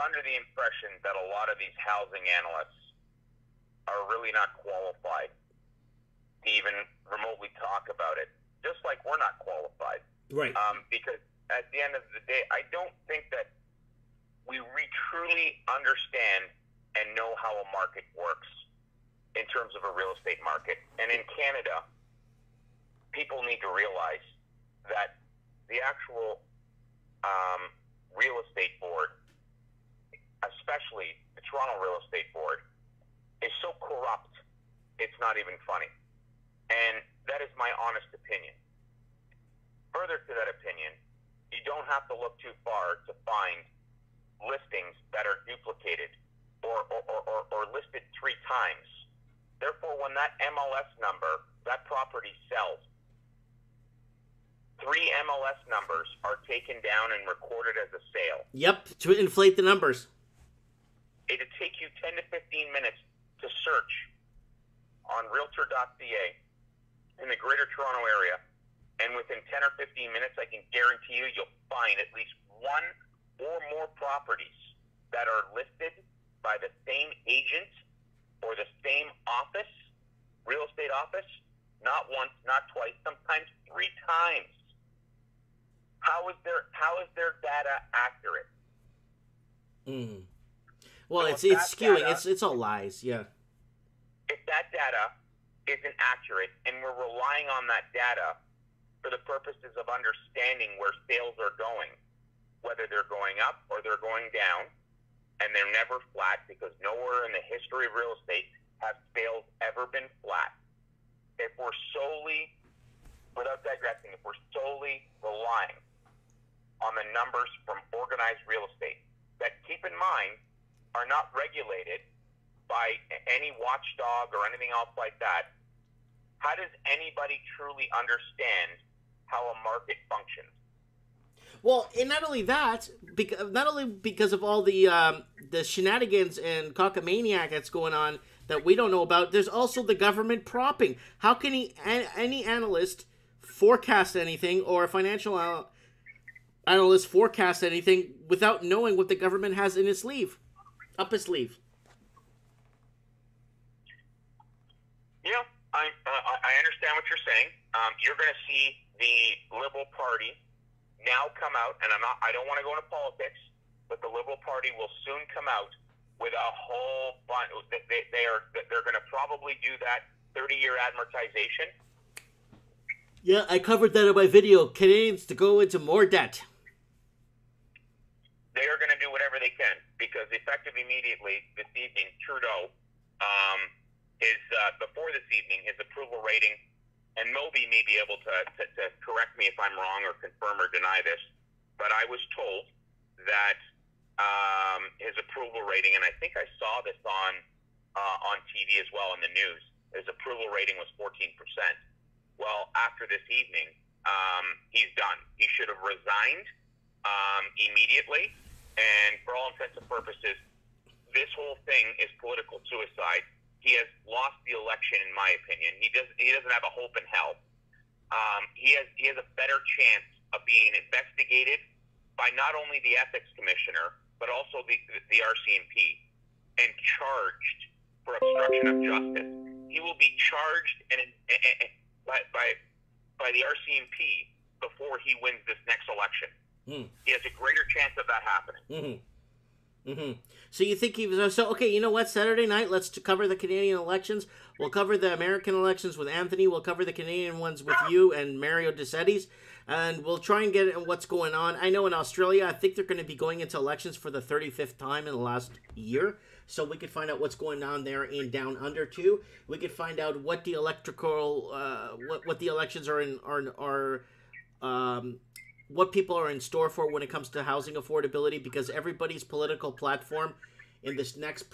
under the impression that a lot of these housing analysts are really not qualified to even remotely talk about it, just like we're not qualified. Right. Because at the end of the day, I don't think that we truly understand and know how a market works in terms of a real estate market. And in Canada, people need to realize that the actual real estate board, especially the Toronto Real Estate Board, is so corrupt, it's not even funny. And that is my honest opinion. Further to that opinion, you don't have to look too far to find listings that are duplicated or listed 3 times. Therefore, when that MLS number, that property sells, 3 MLS numbers are taken down and recorded as a sale. Yep, to inflate the numbers. It'd take you 10 to 15 minutes to search on realtor.ca in the Greater Toronto area, and within 10 or 15 minutes, I can guarantee you'll find at least 1 or more properties that are listed by the same agent or the same office, real estate office, not once, not twice, sometimes 3 times. How is their data accurate? Well, So it's skewing. It's all lies. Yeah. If that data isn't accurate, and we're relying on that data for the purposes of understanding where sales are going, whether they're going up or they're going down, and they're never flat, because nowhere in the history of real estate have sales ever been flat. If we're solely, without digressing, if we're solely relying on the numbers from organized real estate that, keep in mind, are not regulated by any watchdog or anything else like that, how does anybody truly understand how a market functions? Well, and not only that, not only because of all the shenanigans and cockamaniac that's going on that we don't know about, there's also the government propping. How can any analyst forecast anything, or a financial analyst forecast anything without knowing what the government has in its sleeve? Up his sleeve. Yeah, I understand what you're saying. You're going to see the Liberal Party now come out, and I don't want to go into politics, but the Liberal Party will soon come out with a whole bunch. They're going to probably do that 30-year amortization. Yeah, I covered that in my video. Canadians to go into more debt. They are going to do whatever they can, because effective immediately this evening, Trudeau before this evening, his approval rating, and Moby may be able to correct me if I'm wrong or confirm or deny this, but I was told that his approval rating, and I think I saw this on TV as well in the news, his approval rating was 14%. Well, after this evening, he's done. He should have resigned immediately, and for all intents and purposes, this whole thing is political suicide. He has lost the election, in my opinion. He doesn't have a hope in hell. He has a better chance of being investigated by not only the ethics commissioner but also the RCMP and charged for obstruction of justice. He will be charged by the RCMP before he wins this next election. He has a greater chance of that happening. So you think he was okay? You know what? Saturday night, let's cover the Canadian elections. We'll cover the American elections with Anthony. We'll cover the Canadian ones with you and Mario DeSettis, and we'll try and get at what's going on. I know in Australia, I think they're going to be going into elections for the 35th time in the last year. So we could find out what's going on there in Down Under too. We could find out what the electrical, what the elections are in what people are in store for when it comes to housing affordability, because everybody's political platform in this next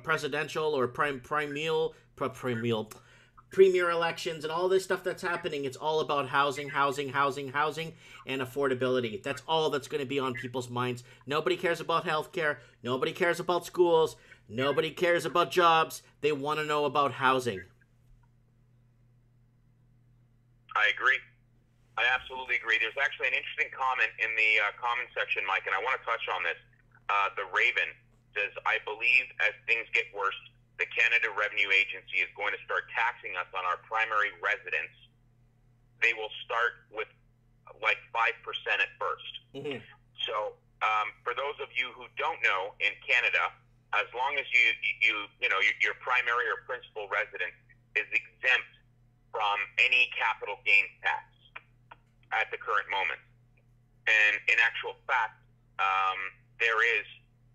presidential or premier elections and all this stuff that's happening, it's all about housing, and affordability. That's all that's going to be on people's minds. Nobody cares about healthcare. Nobody cares about schools. Nobody cares about jobs. They want to know about housing. I agree. I absolutely agree. There's actually an interesting comment in the comment section, Mike, and I want to touch on this. The Raven says, I believe as things get worse, the Canada Revenue Agency is going to start taxing us on our primary residence. They will start with like 5% at first. So for those of you who don't know, in Canada, as long as your primary or principal residence is exempt from any capital gains tax at the current moment. And in actual fact, there is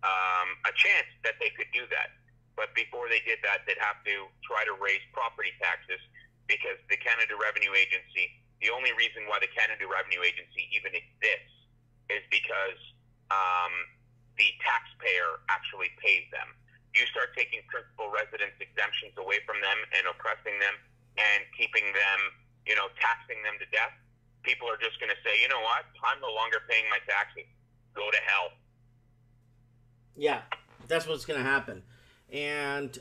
a chance that they could do that. But before they did that, they'd have to try to raise property taxes, because the Canada Revenue Agency, the only reason why the Canada Revenue Agency even exists is because the taxpayer actually pays them. You start taking principal residence exemptions away from them and oppressing them and keeping them, taxing them to death, people are just going to say, you know what, I'm no longer paying my taxes. Go to hell. Yeah, that's what's going to happen. And,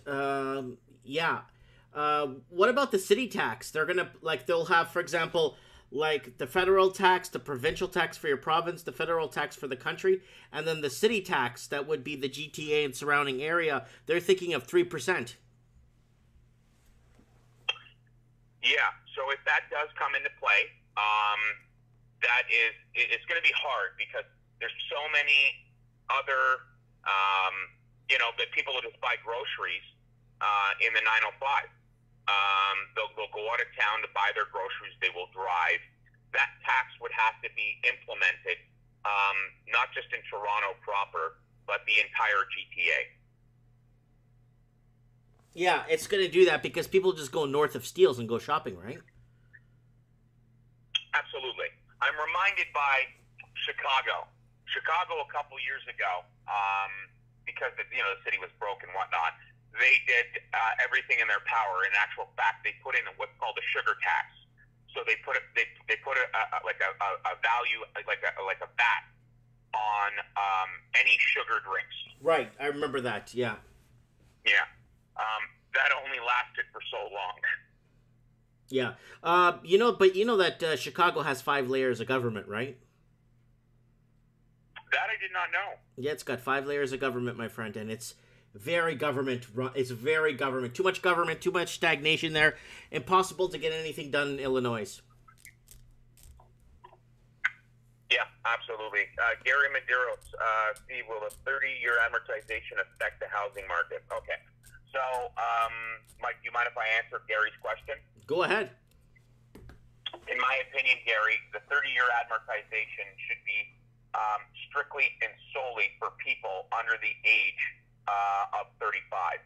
what about the city tax? They're going to, they'll have, for example, the federal tax, the provincial tax for your province, the federal tax for the country, and then the city tax, that would be the GTA and surrounding area. They're thinking of 3%. Yeah, so if that does come into play, it's going to be hard, because there's so many other, that people will just buy groceries in the 905. They'll go out of town to buy their groceries. They will drive. That tax would have to be implemented, not just in Toronto proper, but the entire GTA. Yeah, it's going to do that because people just go north of Steeles and go shopping, right? Absolutely. I'm reminded by Chicago. Chicago a couple years ago, because the city was broke and whatnot, they did everything in their power. In actual fact, they put in what's called a sugar tax. So they put a value, like a VAT on any sugar drinks. Right, I remember that. Yeah. Yeah. That only lasted for so long. Yeah. That Chicago has 5 layers of government, right? That I did not know. Yeah, it's got 5 layers of government, my friend, and it's very government. It's very government. Too much government, too much stagnation there. Impossible to get anything done in Illinois. Yeah, absolutely. Gary Medeiros, Steve, will a 30-year amortization affect the housing market? Okay. So, Mike, do you mind if I answer Gary's question? Go ahead. In my opinion, Gary, the 30-year amortization should be strictly and solely for people under the age of 35.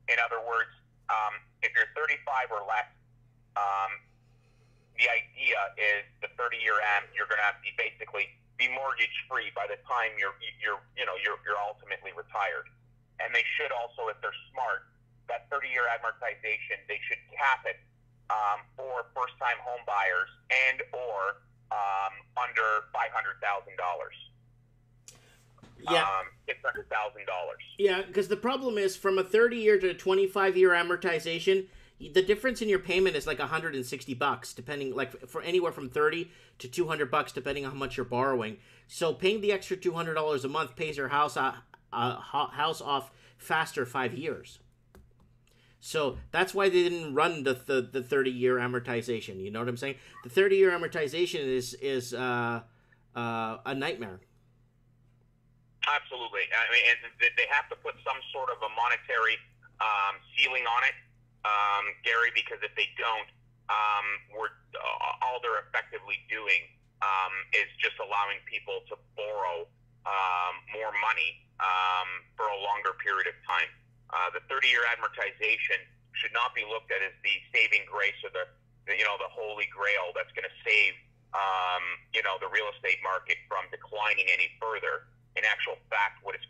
In other words, if you're 35 or less, the idea is the 30-year am, you're going to have to basically be mortgage-free by the time you're ultimately retired. And they should also, if they're smart, that 30-year amortization, they should cap it for first-time home buyers and or under $500,000. Yeah. $600,000. Yeah, because the problem is from a 30-year to a 25-year amortization, the difference in your payment is like $160, depending, like for anywhere from 30 to $200, depending on how much you're borrowing. So paying the extra $200 a month pays your house off faster 5 years. So that's why they didn't run the 30-year amortization. You know what I'm saying? The 30-year amortization is a nightmare. Absolutely. I mean, and they have to put some sort of a monetary ceiling on it, Gary, because if they don't, all they're effectively doing is just allowing people to borrow more money for a longer period of time. The 30-year amortization should not be looked at as the saving grace or the holy grail that's going to save the real estate market from declining any further. In actual fact, what it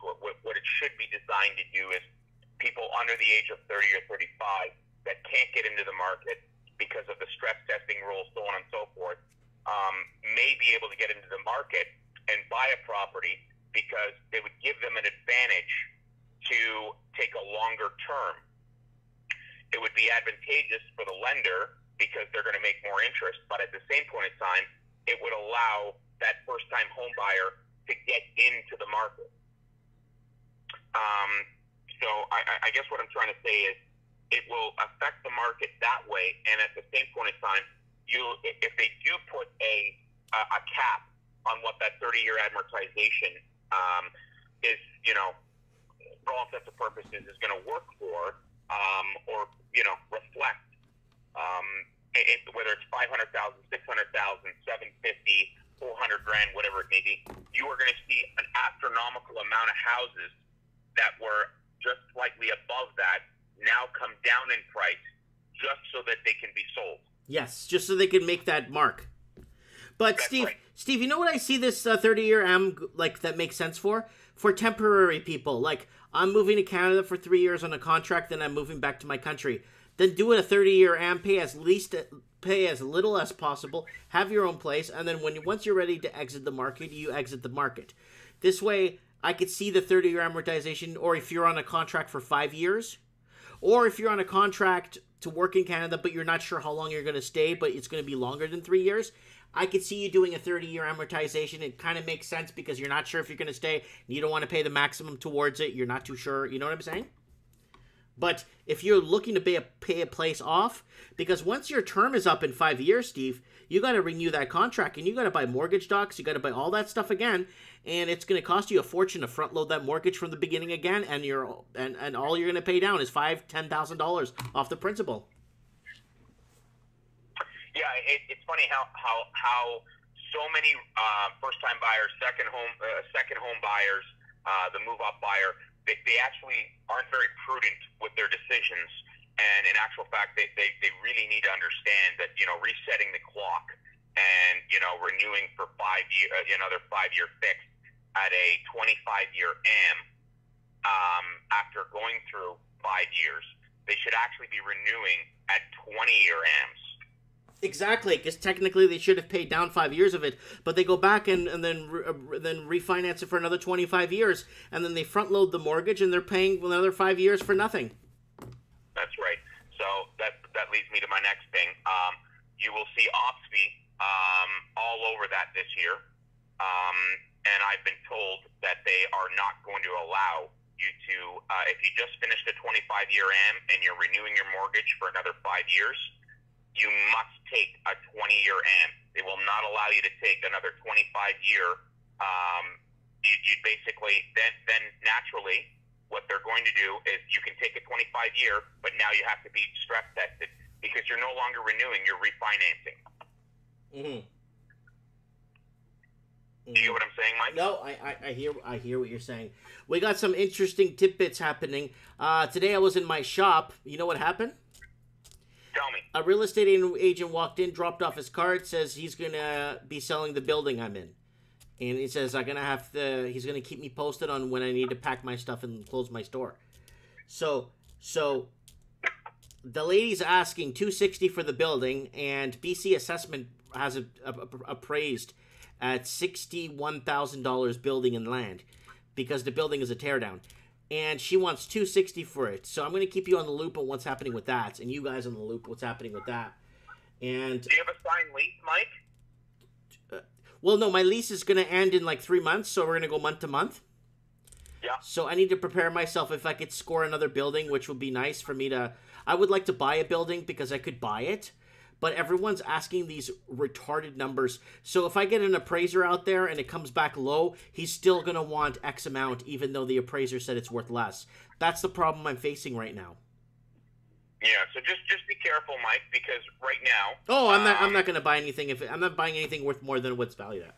should be designed to do is people under the age of 30 or 35 that can't get into the market because of the stress testing rules, so on and so forth, may be able to get into the market and buy a property because they would give them an advantage to take a longer term. It would be advantageous for the lender because they're going to make more interest, but at the same point in time, it would allow that first-time home buyer to get into the market. So I guess what I'm trying to say is it will affect the market that way, and at the same point in time, if they do put a cap on what that 30-year amortization is, for all intents and purposes, is going to work for, or reflect, whether it's 500,000, 600,000, 750, 400 grand, whatever it may be, you are going to see an astronomical amount of houses that were just slightly above that now come down in price just so that they can be sold. Yes, just so they can make that mark. But That's Steve, right. Steve, you know what I see this 30-year that makes sense for? For temporary people. Like, I'm moving to Canada for 3 years on a contract, then I'm moving back to my country. Then do it a 30-year pay as little as possible, have your own place, and then once you're ready to exit the market, you exit the market. This way, I could see the 30-year amortization, or if you're on a contract for 5 years, or if you're on a contract to work in Canada, but you're not sure how long you're going to stay, but it's going to be longer than 3 years, I could see you doing a 30-year amortization. It kind of makes sense because you're not sure if you're going to stay, and you don't want to pay the maximum towards it. You're not too sure. You know what I'm saying? But if you're looking to pay a place off, because once your term is up in 5 years, Steve, you got to renew that contract, and you got to buy mortgage docs, you got to buy all that stuff again, and it's going to cost you a fortune to front load that mortgage from the beginning again, and all you're going to pay down is $5,000-$10,000 off the principal. Yeah, it's funny how so many first-time buyers, second home buyers, the move-up buyer, they actually aren't very prudent with their decisions, and in actual fact, they really need to understand that resetting the clock and renewing for 5 year, another 5-year fix at a 25-year AM after going through 5 years, they should actually be renewing at 20-year AMs. Exactly, because technically they should have paid down 5 years of it, but they go back and then refinance it for another 25 years, and then they front load the mortgage, and they're paying another 5 years for nothing. That's right. So that leads me to my next thing. You will see OPSB all over that this year, and I've been told that they are not going to allow you to, if you just finished a 25-year AM and you're renewing your mortgage for another 5 years, you must take a 20-year AM. They will not allow you to take another 25-year. You basically, then naturally, what they're going to do is you can take a 25-year, but now you have to be stress tested because you're no longer renewing, you're refinancing. Mm-hmm. Do you get what I'm saying, Mike? No, I hear what you're saying. We got some interesting tidbits happening. Today I was in my shop. You know what happened? Tell me. A real estate agent walked in, dropped off his card, says he's going to be selling the building I'm in. And he says he's going to keep me posted on when I need to pack my stuff and close my store. So the lady's asking $260 for the building, and BC Assessment has it appraised at $61,000 building and land because the building is a teardown. and she wants 260 for it. So I'm going to keep you on the loop on what's happening with that, and you guys on the loop what's happening with that. And do you have a signed lease, Mike? Well, no, my lease is going to end in like 3 months, so we're going to go month to month. Yeah. So I need to prepare myself if I could score another building, which would be nice for me to... I would like to buy a building because I could buy it, but everyone's asking these retarded numbers. So if I get an appraiser out there and it comes back low, he's still going to want X amount, even though the appraiser said it's worth less. That's the problem I'm facing right now. Yeah, so just be careful, Mike, because right now... Oh, I'm not going to buy anything I'm not buying anything worth more than what's valued at.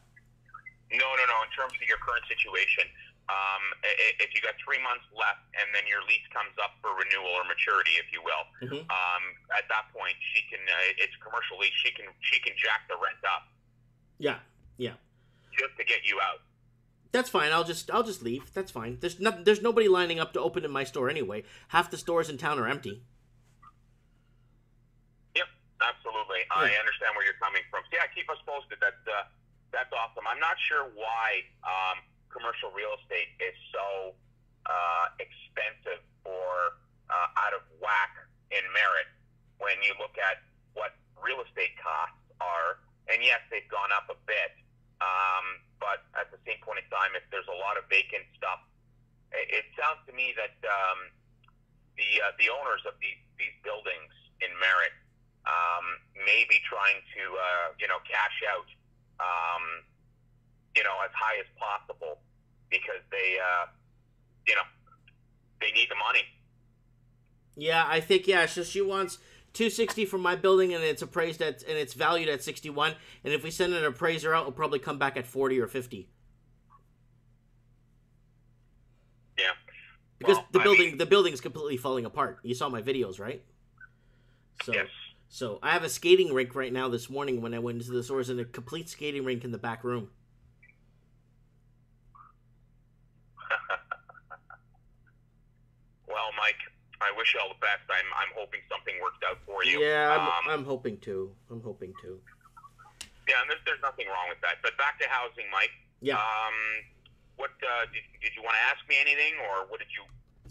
No. In terms of your current situation, if you got 3 months left and then your lease comes up for renewal or maturity, if you will, at that point she can it's commercial lease. She can jack the rent up. Yeah. Just to get you out. That's fine. I'll just leave. That's fine. There's nobody lining up to open in my store anyway. Half the stores in town are empty. Yep, absolutely. Yeah. I understand where you're coming from. So yeah, keep us posted. That's awesome. I'm not sure why commercial real estate is so expensive or out of whack in Merritt when you look at what real estate costs are. And yes, they've gone up a bit, but at the same point in time, if there's a lot of vacant stuff, it sounds to me that the owners of these buildings in Merritt may be trying to cash out as high as possible because they need the money. Yeah, I think so she wants 260 for my building, and it's appraised and it's valued at 61. And if we send an appraiser out, it'll probably come back at 40 or 50. Yeah, because the building's completely falling apart. You saw my videos, right? So, yes. So I have a skating rink right now. This morning when I went into the stores, and a complete skating rink in the back room. Well, Mike, I wish you all the best. I'm hoping something works out for you. Yeah, I'm hoping to. Yeah, and there's nothing wrong with that. But back to housing, Mike. Yeah. What did you want to ask me anything, or what did you?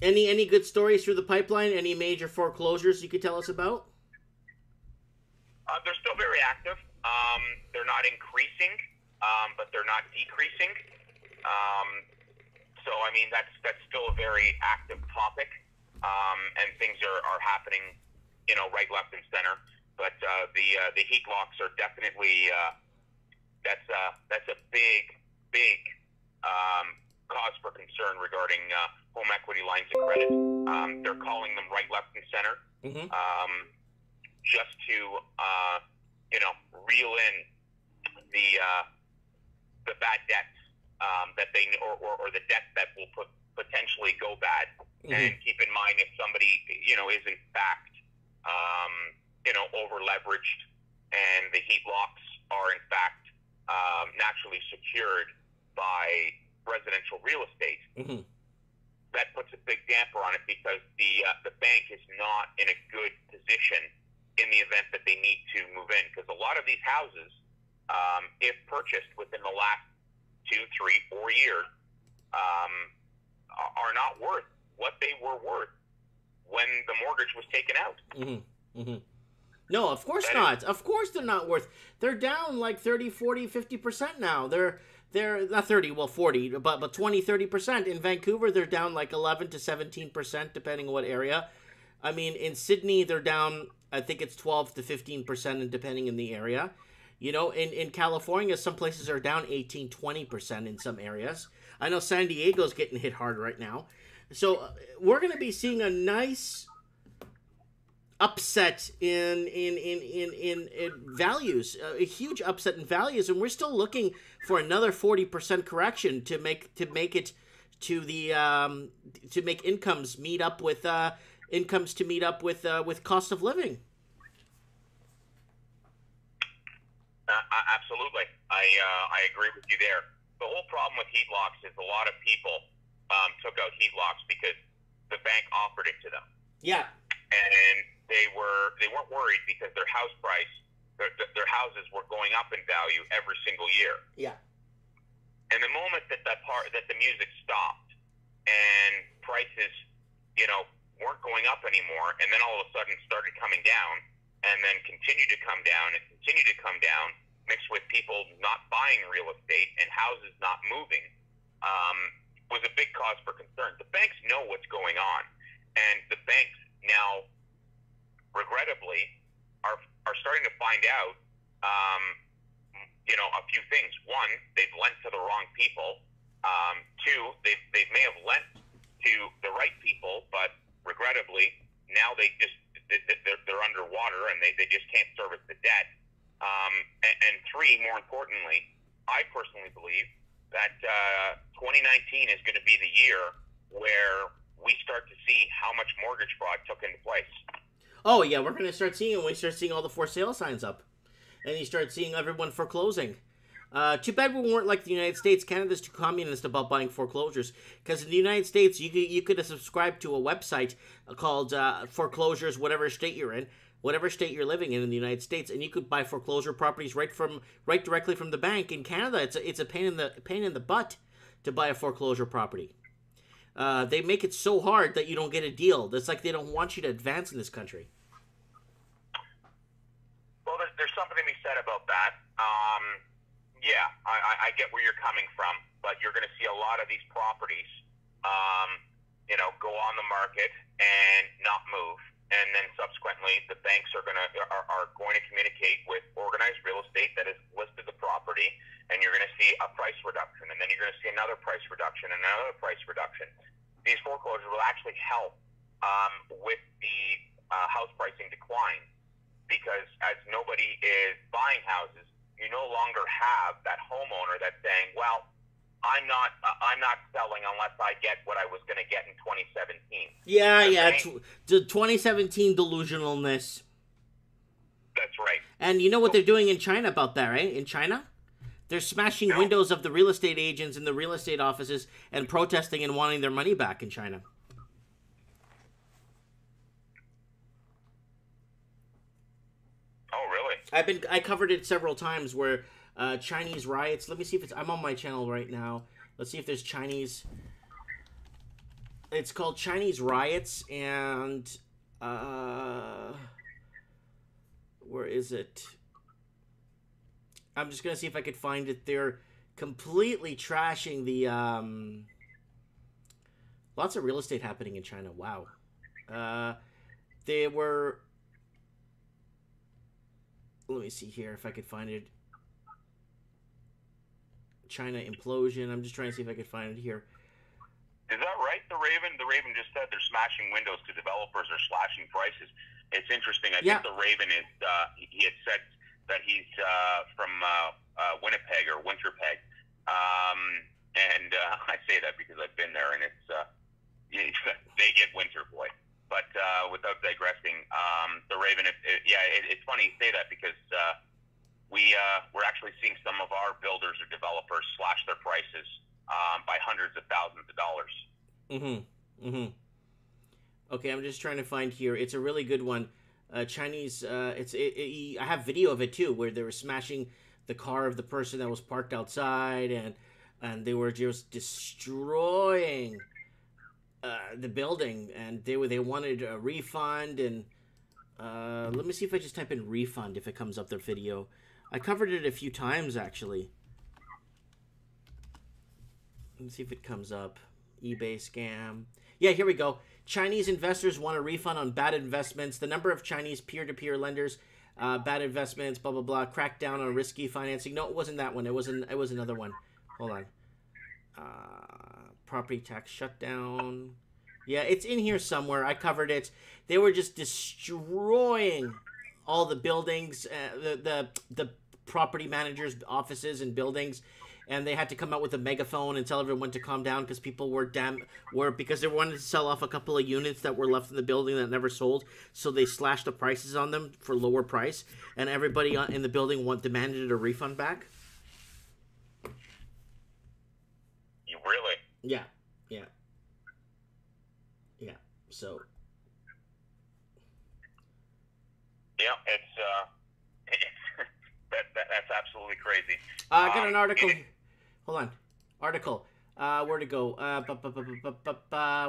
Any good stories through the pipeline? Any major foreclosures you could tell us about? They're still very active. They're not increasing, but they're not decreasing. So I mean that's still a very active topic, and things are happening, right, left, and center. But the heat locks are definitely that's a big cause for concern regarding home equity lines of credit. They're calling them right, left, and center, just to reel in the bad debts that they or the debt that will potentially go bad. And keep in mind if somebody is in fact over leveraged and the heat locks are in fact naturally secured by residential real estate, that puts a big damper on it because the bank is not in a good position in the event that they need to move in, because a lot of these houses, if purchased within the last 2, 3, 4 years, are not worth what they were worth when the mortgage was taken out. No, of course not. Of course they're not worth. They're down like 30, 40, 50% now. They're not 30, well 40, but 20, 30%. In Vancouver, they're down like 11 to 17%, depending on what area. I mean, in Sydney, they're down, I think it's 12 to 15%, and depending in the area. In California, some places are down 18, 20% in some areas. I know San Diego's getting hit hard right now. So we're going to be seeing a nice upset in values, a huge upset in values, and we're still looking for another 40% correction to make it to the to make incomes meet up with cost of living. Absolutely, I agree with you there. The whole problem with heat locks is a lot of people took out heat locks because the bank offered it to them. Yeah, and they weren't worried because their house price, their houses were going up in value every single year. Yeah, and the moment that the music stopped, and prices, weren't going up anymore, and then all of a sudden started coming down, and then continued to come down and continued to come down, mixed with people not buying real estate and houses not moving, was a big cause for concern. The banks know what's going on, and the banks now, regrettably, are starting to find out, a few things. One, they've lent to the wrong people. Two, they may have lent to the right people, but regrettably, now they're underwater and they just can't service the debt. And three, more importantly, I personally believe that 2019 is going to be the year where we start to see how much mortgage fraud took into place. Oh, yeah, we're going to start seeing it when we start seeing all the for sale signs up. And you start seeing everyone foreclosing. Too bad we weren't like the United States. Canada's too communist about buying foreclosures. Because in the United States, you could have subscribed to a website called foreclosures, whatever state you're in, whatever state you're living in the United States, and you could buy foreclosure properties right directly from the bank. In Canada, it's a pain in the butt to buy a foreclosure property. They make it so hard that you don't get a deal. It's like they don't want you to advance in this country. Well, there's something to be said about that. Yeah, I get where you're coming from, but you're going to see a lot of these properties, go on the market and not move, and then subsequently the banks are going to communicate with organized real estate that has listed the property, and you're going to see a price reduction, and then you're going to see another price reduction and another price reduction. These foreclosures will actually help with the house pricing decline, because as nobody is buying houses, you no longer have that homeowner that's saying, well, I'm not selling unless I get what I was going to get in 2017. Yeah, the 2017 delusionalness. That's right. And you know what they're doing in China about that, right? In China, they're smashing windows of the real estate agents and the real estate offices and protesting and wanting their money back in China. Oh, really? I covered it several times where Chinese riots. Let me see if I'm on my channel right now. Let's see if there's Chinese. It's called Chinese riots, and where is it? I'm just gonna see if I could find it. They're completely trashing the lots of real estate happening in China. Wow. They were. Let me see here if I could find it. China implosion. I'm just trying to see if I could find it here. Is that right? The Raven just said they're smashing windows to developers or slashing prices. It's interesting. I think the Raven is. He had said that he's from Winnipeg or Winterpeg, and I say that because I've been there, and it's they get winter, boy. But without digressing, the Raven, it's funny you say that because we're actually seeing some of our builders or developers slash their prices by hundreds of thousands of dollars. Okay, I'm just trying to find here. It's a really good one. Chinese. I have video of it too, where they were smashing the car of the person that was parked outside, and they were just destroying the building, and they wanted a refund. And let me see if I just type in refund if it comes up, their video. I covered it a few times actually. Let me see if it comes up. eBay scam. Yeah, here we go. Chinese investors want a refund on bad investments. The number of Chinese peer-to-peer lenders, bad investments, blah blah blah. Crack down on risky financing. No, it wasn't that one. It was another one. Hold on. Property tax shutdown. Yeah, it's in here somewhere. I covered it. They were just destroying all the buildings, the property managers' offices and buildings, and they had to come out with a megaphone and tell everyone to calm down because people were because they wanted to sell off a couple of units that were left in the building that never sold, so they slashed the prices on them for lower price, and everybody in the building demanded a refund back. You really? Yeah. So. Yeah, that's absolutely crazy. I got an article. Hold on. Article. Where to go?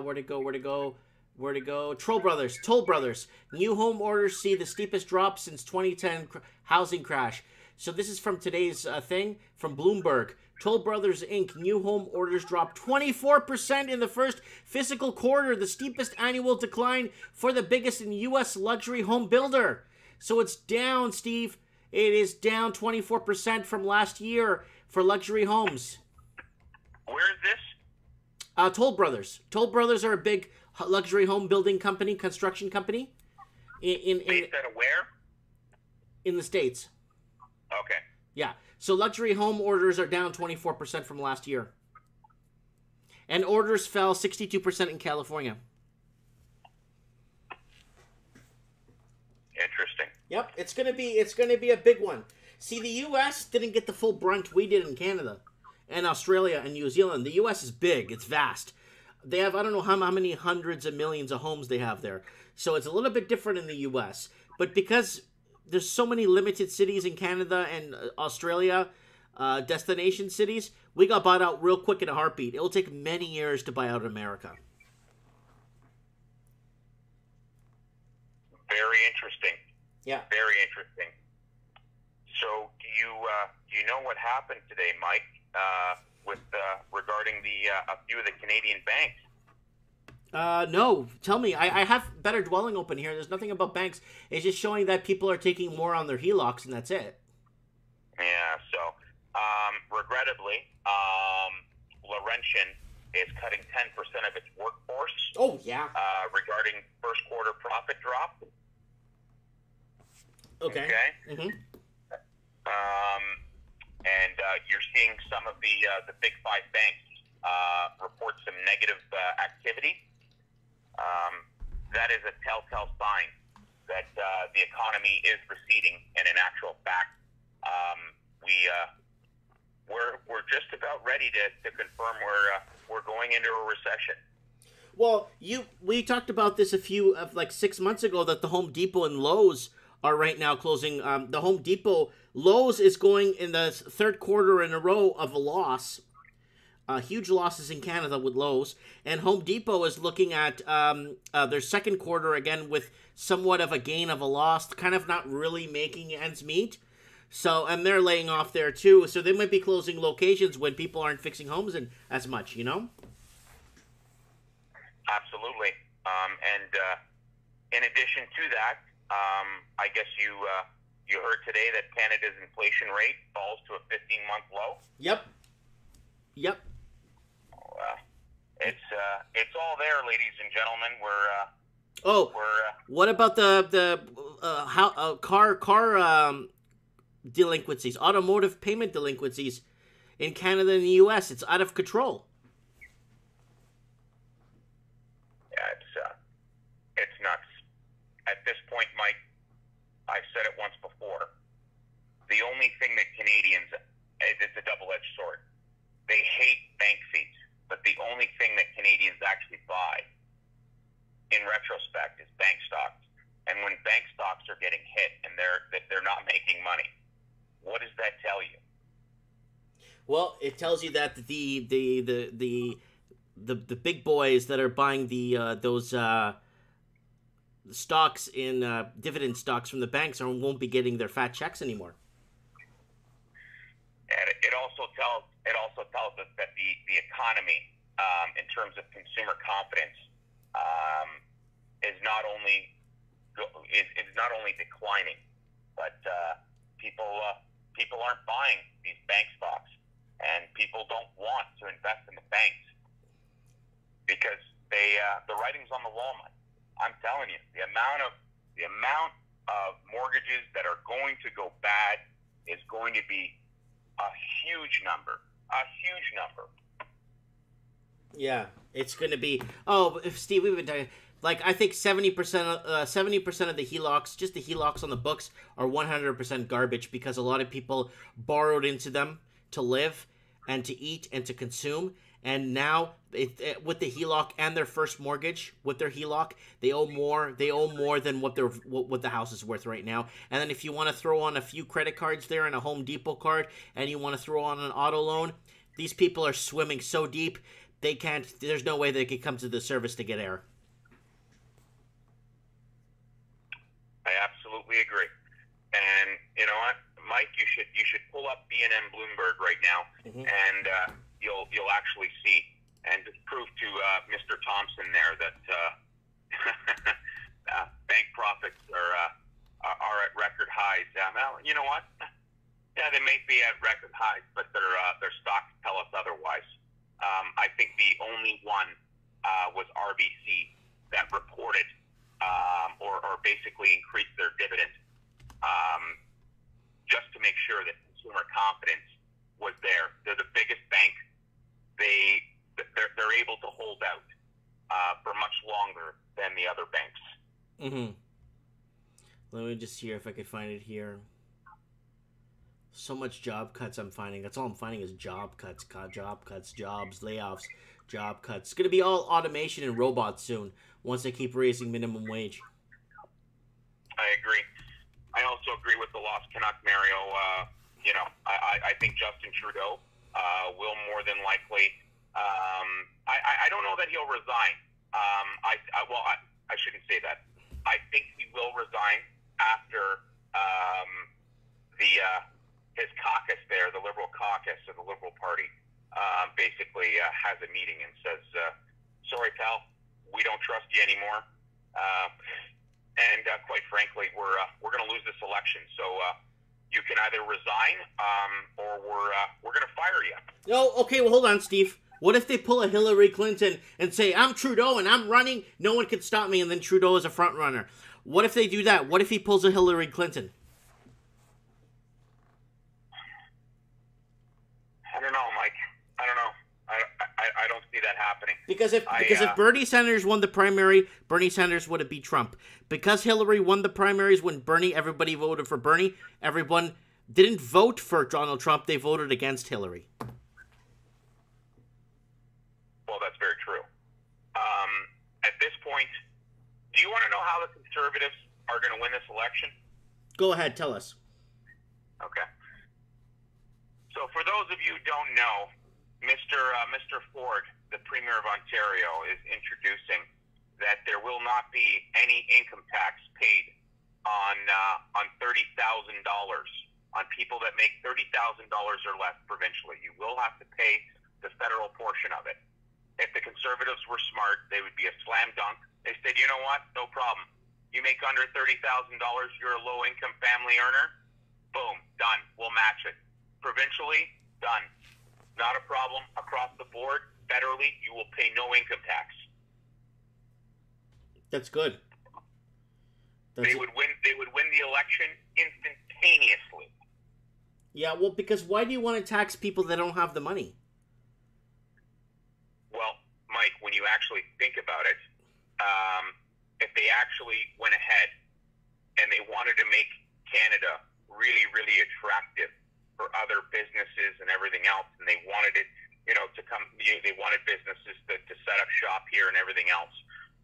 Where to go? Where to go? Where to go? Toll Brothers. New home orders see the steepest drop since 2010 housing crash. So this is from today's thing from Bloomberg. Toll Brothers Inc. New home orders dropped 24% in the first fiscal quarter, the steepest annual decline for the biggest in U.S. luxury home builder. So it's down, Steve. It is down 24% from last year for luxury homes. Where is this? Toll Brothers. Toll Brothers are a big luxury home building company, construction company. Based out of where? In the States. Okay. Yeah. So luxury home orders are down 24% from last year. And orders fell 62% in California. Interesting. Yep, it's gonna be a big one. See, the U.S. didn't get the full brunt we did in Canada, and Australia and New Zealand. The U.S. is big; it's vast. They have I don't know how many hundreds of millions of homes they have there. So it's a little bit different in the U.S. But because there's so many limited cities in Canada and Australia, destination cities, we got bought out real quick in a heartbeat. It will take many years to buy out America. Very interesting. Yeah. Very interesting. So, do you know what happened today, Mike, with regarding a few of the Canadian banks? No. Tell me. I have better dwelling open here. There's nothing about banks. It's just showing that people are taking more on their HELOCs, and that's it. Yeah. So, regrettably, Laurentian is cutting 10% of its workforce. Oh yeah. Regarding first quarter profit drop. Okay. Mm-hmm. And you're seeing some of the big five banks report some negative activity. That is a telltale sign that the economy is receding. And in actual fact, we're just about ready to confirm we're going into a recession. Well, we talked about this like 6 months ago that the Home Depot and Lowe's are right now closing. The Home Depot, Lowe's is going in the third quarter in a row of a loss. Huge losses in Canada with Lowe's. And Home Depot is looking at their second quarter again with somewhat of a gain of a loss, kind of not really making ends meet. So, and they're laying off there too. So they might be closing locations when people aren't fixing homes as much, you know? Absolutely. And in addition to that, I guess you heard today that Canada's inflation rate falls to a 15-month low. Yep. It's all there, ladies and gentlemen. What about the car delinquencies, automotive payment delinquencies in Canada and the U.S.? It's out of control. Yeah, it's nuts. At this point, Mike, I've said it once before. The only thing that Canadians, it's a double-edged sword. They hate bank fees, but the only thing that Canadians actually buy, in retrospect, is bank stocks. And when bank stocks are getting hit and they're not making money, what does that tell you? Well, it tells you that the big boys that are buying those stocks in dividend stocks from the banks won't be getting their fat checks anymore. And it also tells us that the economy, in terms of consumer confidence, is not only declining, but people aren't buying these bank stocks, and people don't want to invest in the banks because the writing's on the wall, Mike. I'm telling you, the amount of mortgages that are going to go bad is going to be a huge number. Yeah, it's going to be. Oh, Steve, we've been talking. Like, I think 70% of the HELOCs, just the HELOCs on the books, are 100% garbage because a lot of people borrowed into them to live and to eat and to consume. And now, with the HELOC and their first mortgage, with their HELOC, they owe more. They owe more than what the house is worth right now. And then if you want to throw on a few credit cards there and a Home Depot card, and you want to throw on an auto loan, These people are swimming so deep, they can't, there's no way they could come to the surface to get air. I absolutely agree. And you know what, Mike, you should pull up BNN Bloomberg right now, and you'll actually see, and just prove to Mr. Thompson there that bank profits are at record highs. Well, you know what? Yeah, they may be at record highs, but their stocks tell us otherwise. I think the only one was RBC that reported or basically increased their dividend just to make sure that consumer confidence was there. They're the biggest bank. They're able to hold out for much longer than the other banks. Let me just see if I could find it here. So much job cuts I'm finding. That's all I'm finding is job cuts, jobs, layoffs, job cuts. It's going to be all automation and robots soon once they keep raising minimum wage. I agree. I also agree with the Lost Canuck, Mario. I think Justin Trudeau will more than likely. I don't know that he'll resign. I shouldn't say that. I think he will resign after his caucus there, the Liberal caucus of the Liberal Party, basically has a meeting and says, "Sorry, pal, we don't trust you anymore." And quite frankly, we're going to lose this election. So you can either resign or we're going to fire you. No, okay, well, hold on, Steve. What if they pull a Hillary Clinton and say, I'm Trudeau and I'm running, no one can stop me, and then Trudeau is a front runner? What if they do that? What if he pulls a Hillary Clinton? I don't know, Mike. I don't know. I don't see that happening. Because if Bernie Sanders won the primary, Bernie Sanders would have beat Trump. Because Hillary won the primaries when everybody voted for Bernie, everyone didn't vote for Donald Trump, they voted against Hillary. Well, that's very true. At this point, do you want to know how the Conservatives are going to win this election? Go ahead, tell us. Okay. So for those of you who don't know, Mr. Ford, the Premier of Ontario, is introducing that there will not be any income tax paid on $30,000 on people that make $30,000 or less provincially. You will have to pay the federal portion of it. If the Conservatives were smart, they would be a slam dunk. They said, you know what? No problem. You make under $30,000, you're a low-income family earner. Boom, done. We'll match it. Provincially, done. Not a problem. Across the board, federally, you will pay no income tax. That's good. They would win the election instantaneously. Yeah, well, because why do you want to tax people that don't have the money? Well, Mike, when you actually think about it, if they actually went ahead and they wanted to make Canada really, really attractive for other businesses and everything else, and they wanted it, to come, they wanted businesses to set up shop here and everything else,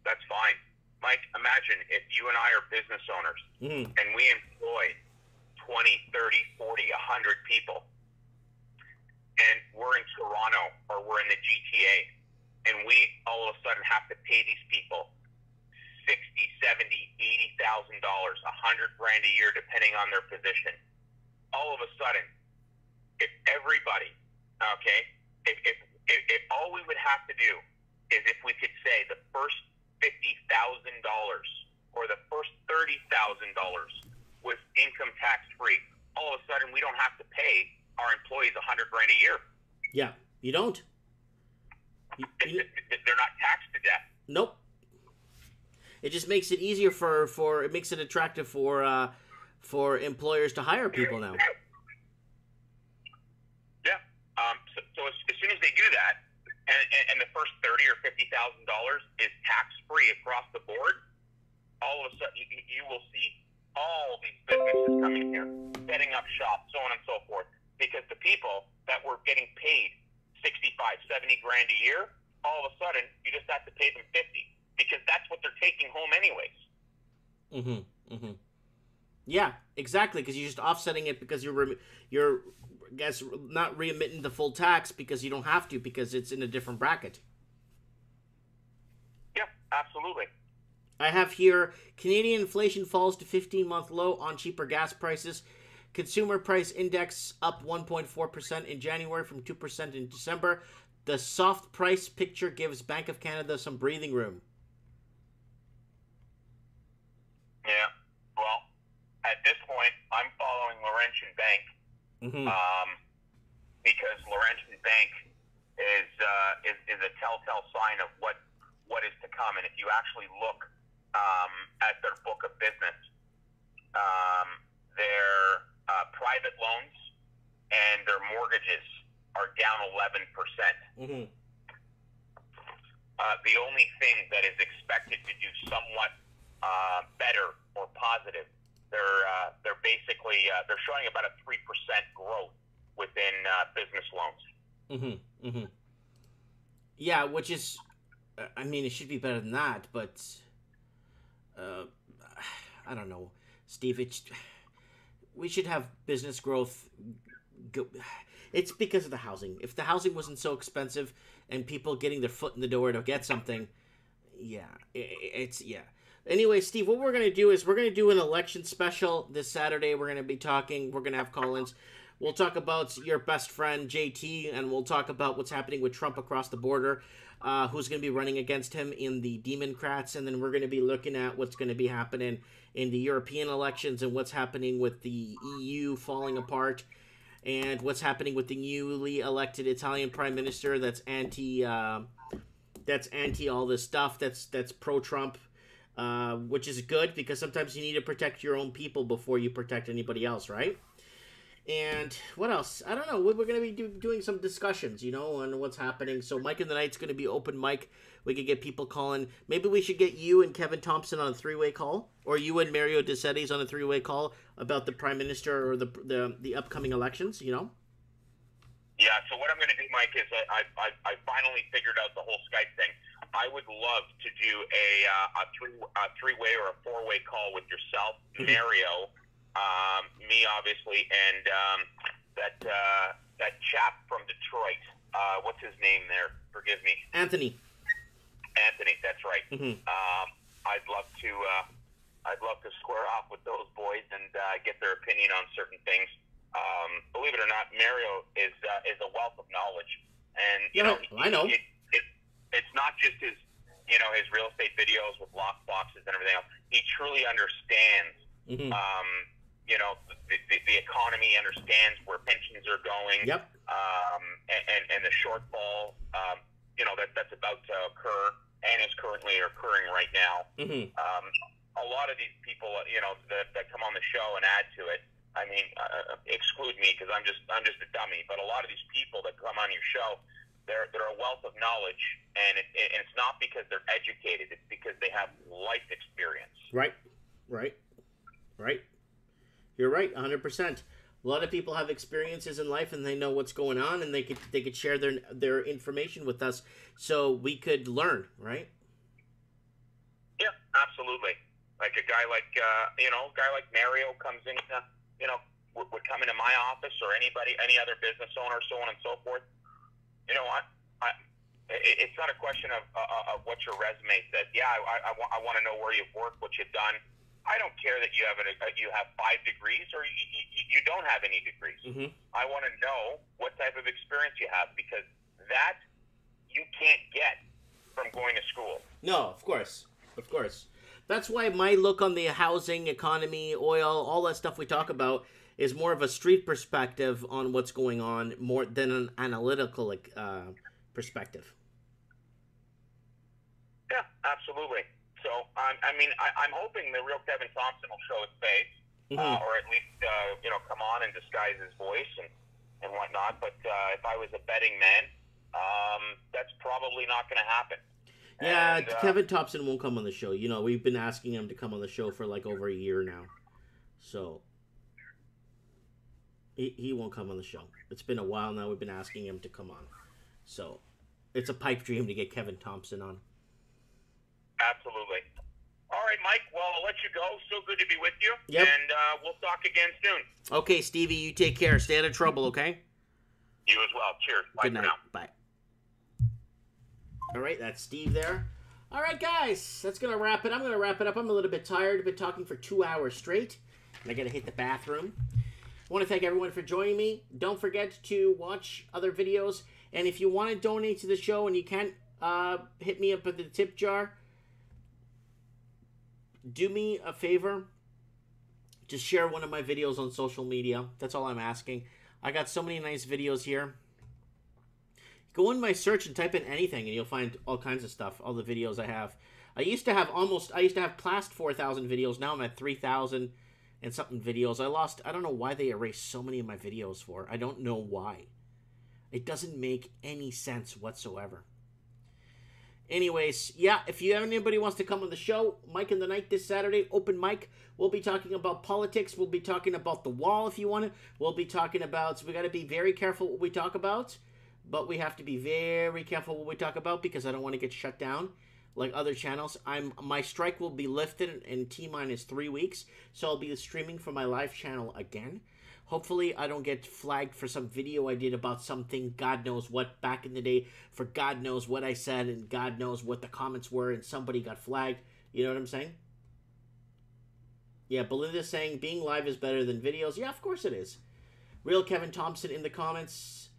that's fine. Mike, imagine if you and I are business owners and we employ 20, 30, 40, 100 people, and we're in Toronto or we're in the GTA, and we all of a sudden have to pay these people $60,000, $70,000, $80,000, $100,000 a year, depending on their position. All of a sudden, if everybody, okay, if all we would have to do is if we could say the first $50,000 or the first $30,000 was income tax free, all of a sudden we don't have to pay our employees $100,000 a year. Yeah, you don't. They're not taxed to death. Nope. It just makes it easier it makes it attractive for employers to hire people now. Yeah. So as soon as they do that, and the first $30,000 or $50,000 is tax free across the board, all of a sudden you will see all these businesses coming here, setting up shop, so on and so forth, because the people that were getting paid $65,000, $70,000 a year, all of a sudden you just have to pay them $50,000 because that's what they're taking home anyways. Yeah, exactly, because you're just offsetting it because you're I guess not remitting the full tax because you don't have to because it's in a different bracket. Yeah, absolutely. I have here Canadian inflation falls to 15-month low on cheaper gas prices. Consumer price index up 1.4% in January from 2% in December. The soft price picture gives Bank of Canada some breathing room. Yeah. Well, at this point, I'm following Laurentian Bank because Laurentian Bank is a telltale sign of what is to come. And if you actually look at their book of business, their private loans and their mortgages are down 11%. The only thing that is expected to do somewhat better or positive, they're basically they're showing about a 3% growth within business loans. Yeah, which is, I mean, it should be better than that, but I don't know, Steve. We should have business growth. It's because of the housing. If the housing wasn't so expensive and people getting their foot in the door to get something, yeah. Anyway, Steve, what we're going to do is we're going to do an election special this Saturday. We're going to be talking. We're going to have call-ins. We'll talk about your best friend, JT, and we'll talk about what's happening with Trump across the border, who's going to be running against him in the Democrats, and then we're going to be looking at what's going to be happening in the European elections and what's happening with the EU falling apart and what's happening with the newly elected Italian prime minister that's anti all this stuff, that's pro-Trump, which is good because sometimes you need to protect your own people before you protect anybody else, right? And what else? I don't know. We're going to be doing some discussions, on what's happening. So Mike in the Night's going to be open mic. We could get people calling. Maybe we should get you and Kevin Thompson on a three-way call, or you and Mario DeSettes on a three-way call about the prime minister or the upcoming elections. Yeah. So what I'm going to do, Mike, is I finally figured out the whole Skype thing. I would love to do a three-way or a four-way call with yourself, Mario. Me obviously, and that chap from Detroit. What's his name there? Forgive me. Anthony, that's right. I'd love to square off with those boys and get their opinion on certain things. Believe it or not, Mario is a wealth of knowledge, and I know. It's not just his his real estate videos with lock boxes and everything else. He truly understands. The economy, understands where pensions are going. Yep. And the shortfall, that's about to occur and is currently occurring right now. A lot of these people, that come on the show and add to it. I mean, exclude me because I'm just a dummy. But a lot of these people that come on your show, they're a wealth of knowledge, and it's not because they're educated. It's because they have life experience. Right. You're right, 100%. A lot of people have experiences in life, and they know what's going on, and they could share their information with us, so we could learn, right? Yeah, absolutely. Like a guy like Mario comes in, would come into my office, or any other business owner, so on and so forth. It's not a question of what your resume says. Yeah, I want to know where you've worked, what you've done. I don't care that you have 5 degrees or you don't have any degrees. I want to know what type of experience you have, because that you can't get from going to school. No, of course. That's why my look on the housing, economy, oil, all that stuff we talk about is more of a street perspective on what's going on, more than an analytical perspective. Yeah, absolutely. So, I'm hoping the real Kevin Thompson will show his face, or at least, come on and disguise his voice and whatnot. But if I was a betting man, that's probably not going to happen. Yeah, Kevin Thompson won't come on the show. We've been asking him to come on the show for like over a year now. So, he won't come on the show. It's been a while now. We've been asking him to come on. So, it's a pipe dream to get Kevin Thompson on. Absolutely. All right, Mike. Well, I'll let you go. So good to be with you. Yep. And we'll talk again soon. Okay, Stevie, you take care. Stay out of trouble, okay? You as well. Cheers. Bye Good for night. now. Bye. All right, that's Steve there. All right, guys, that's going to wrap it. I'm going to wrap it up. I'm a little bit tired. I've been talking for 2 hours straight, and I got to hit the bathroom. I want to thank everyone for joining me. Don't forget to watch other videos, and if you want to donate to the show and you can't hit me up at the tip jar, do me a favor. Just share one of my videos on social media. That's all I'm asking. I got so many nice videos here. Go in my search and type in anything, and you'll find all kinds of stuff, all the videos I have. I used to have past 4,000 videos. Now I'm at 3,000 and something videos. I don't know why they erased so many of my videos for. I don't know why. It doesn't make any sense whatsoever. Anyways, yeah, if you have anybody wants to come on the show, Mike in the Night this Saturday, open mic. We'll be talking about politics. We'll be talking about the wall if you want it. We'll be talking about, so we got to be very careful what we talk about. But we have to be very careful what we talk about because I don't want to get shut down like other channels. My strike will be lifted in T-minus 3 weeks, so I'll be streaming from my live channel again. Hopefully, I don't get flagged for some video I did about something, God knows what, back in the day, for God knows what I said, and God knows what the comments were, and somebody got flagged. You know what I'm saying? Yeah, Belinda's saying, being live is better than videos. Yeah, of course it is. Real Kevin Thompson in the comments.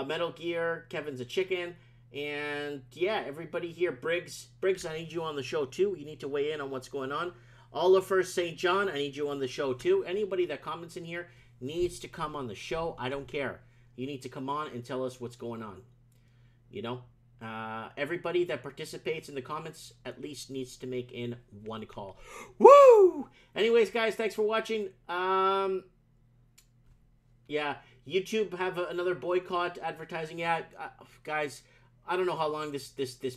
Metal Gear, Kevin's a chicken, and yeah, everybody here, Briggs, I need you on the show too. You need to weigh in on what's going on. Oliver St. John, I need you on the show too. Anybody that comments in here needs to come on the show. I don't care. You need to come on and tell us what's going on. You know, everybody that participates in the comments at least needs to make in one call. Woo! Anyways, guys, thanks for watching. Yeah. YouTube have another boycott advertising. Yeah, guys, I don't know how long this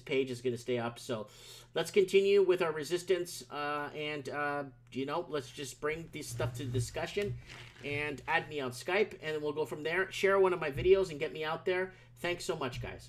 page is going to stay up. So let's continue with our resistance. You know, let's just bring this stuff to discussion and add me on Skype. And then we'll go from there. Share one of my videos and get me out there. Thanks so much, guys.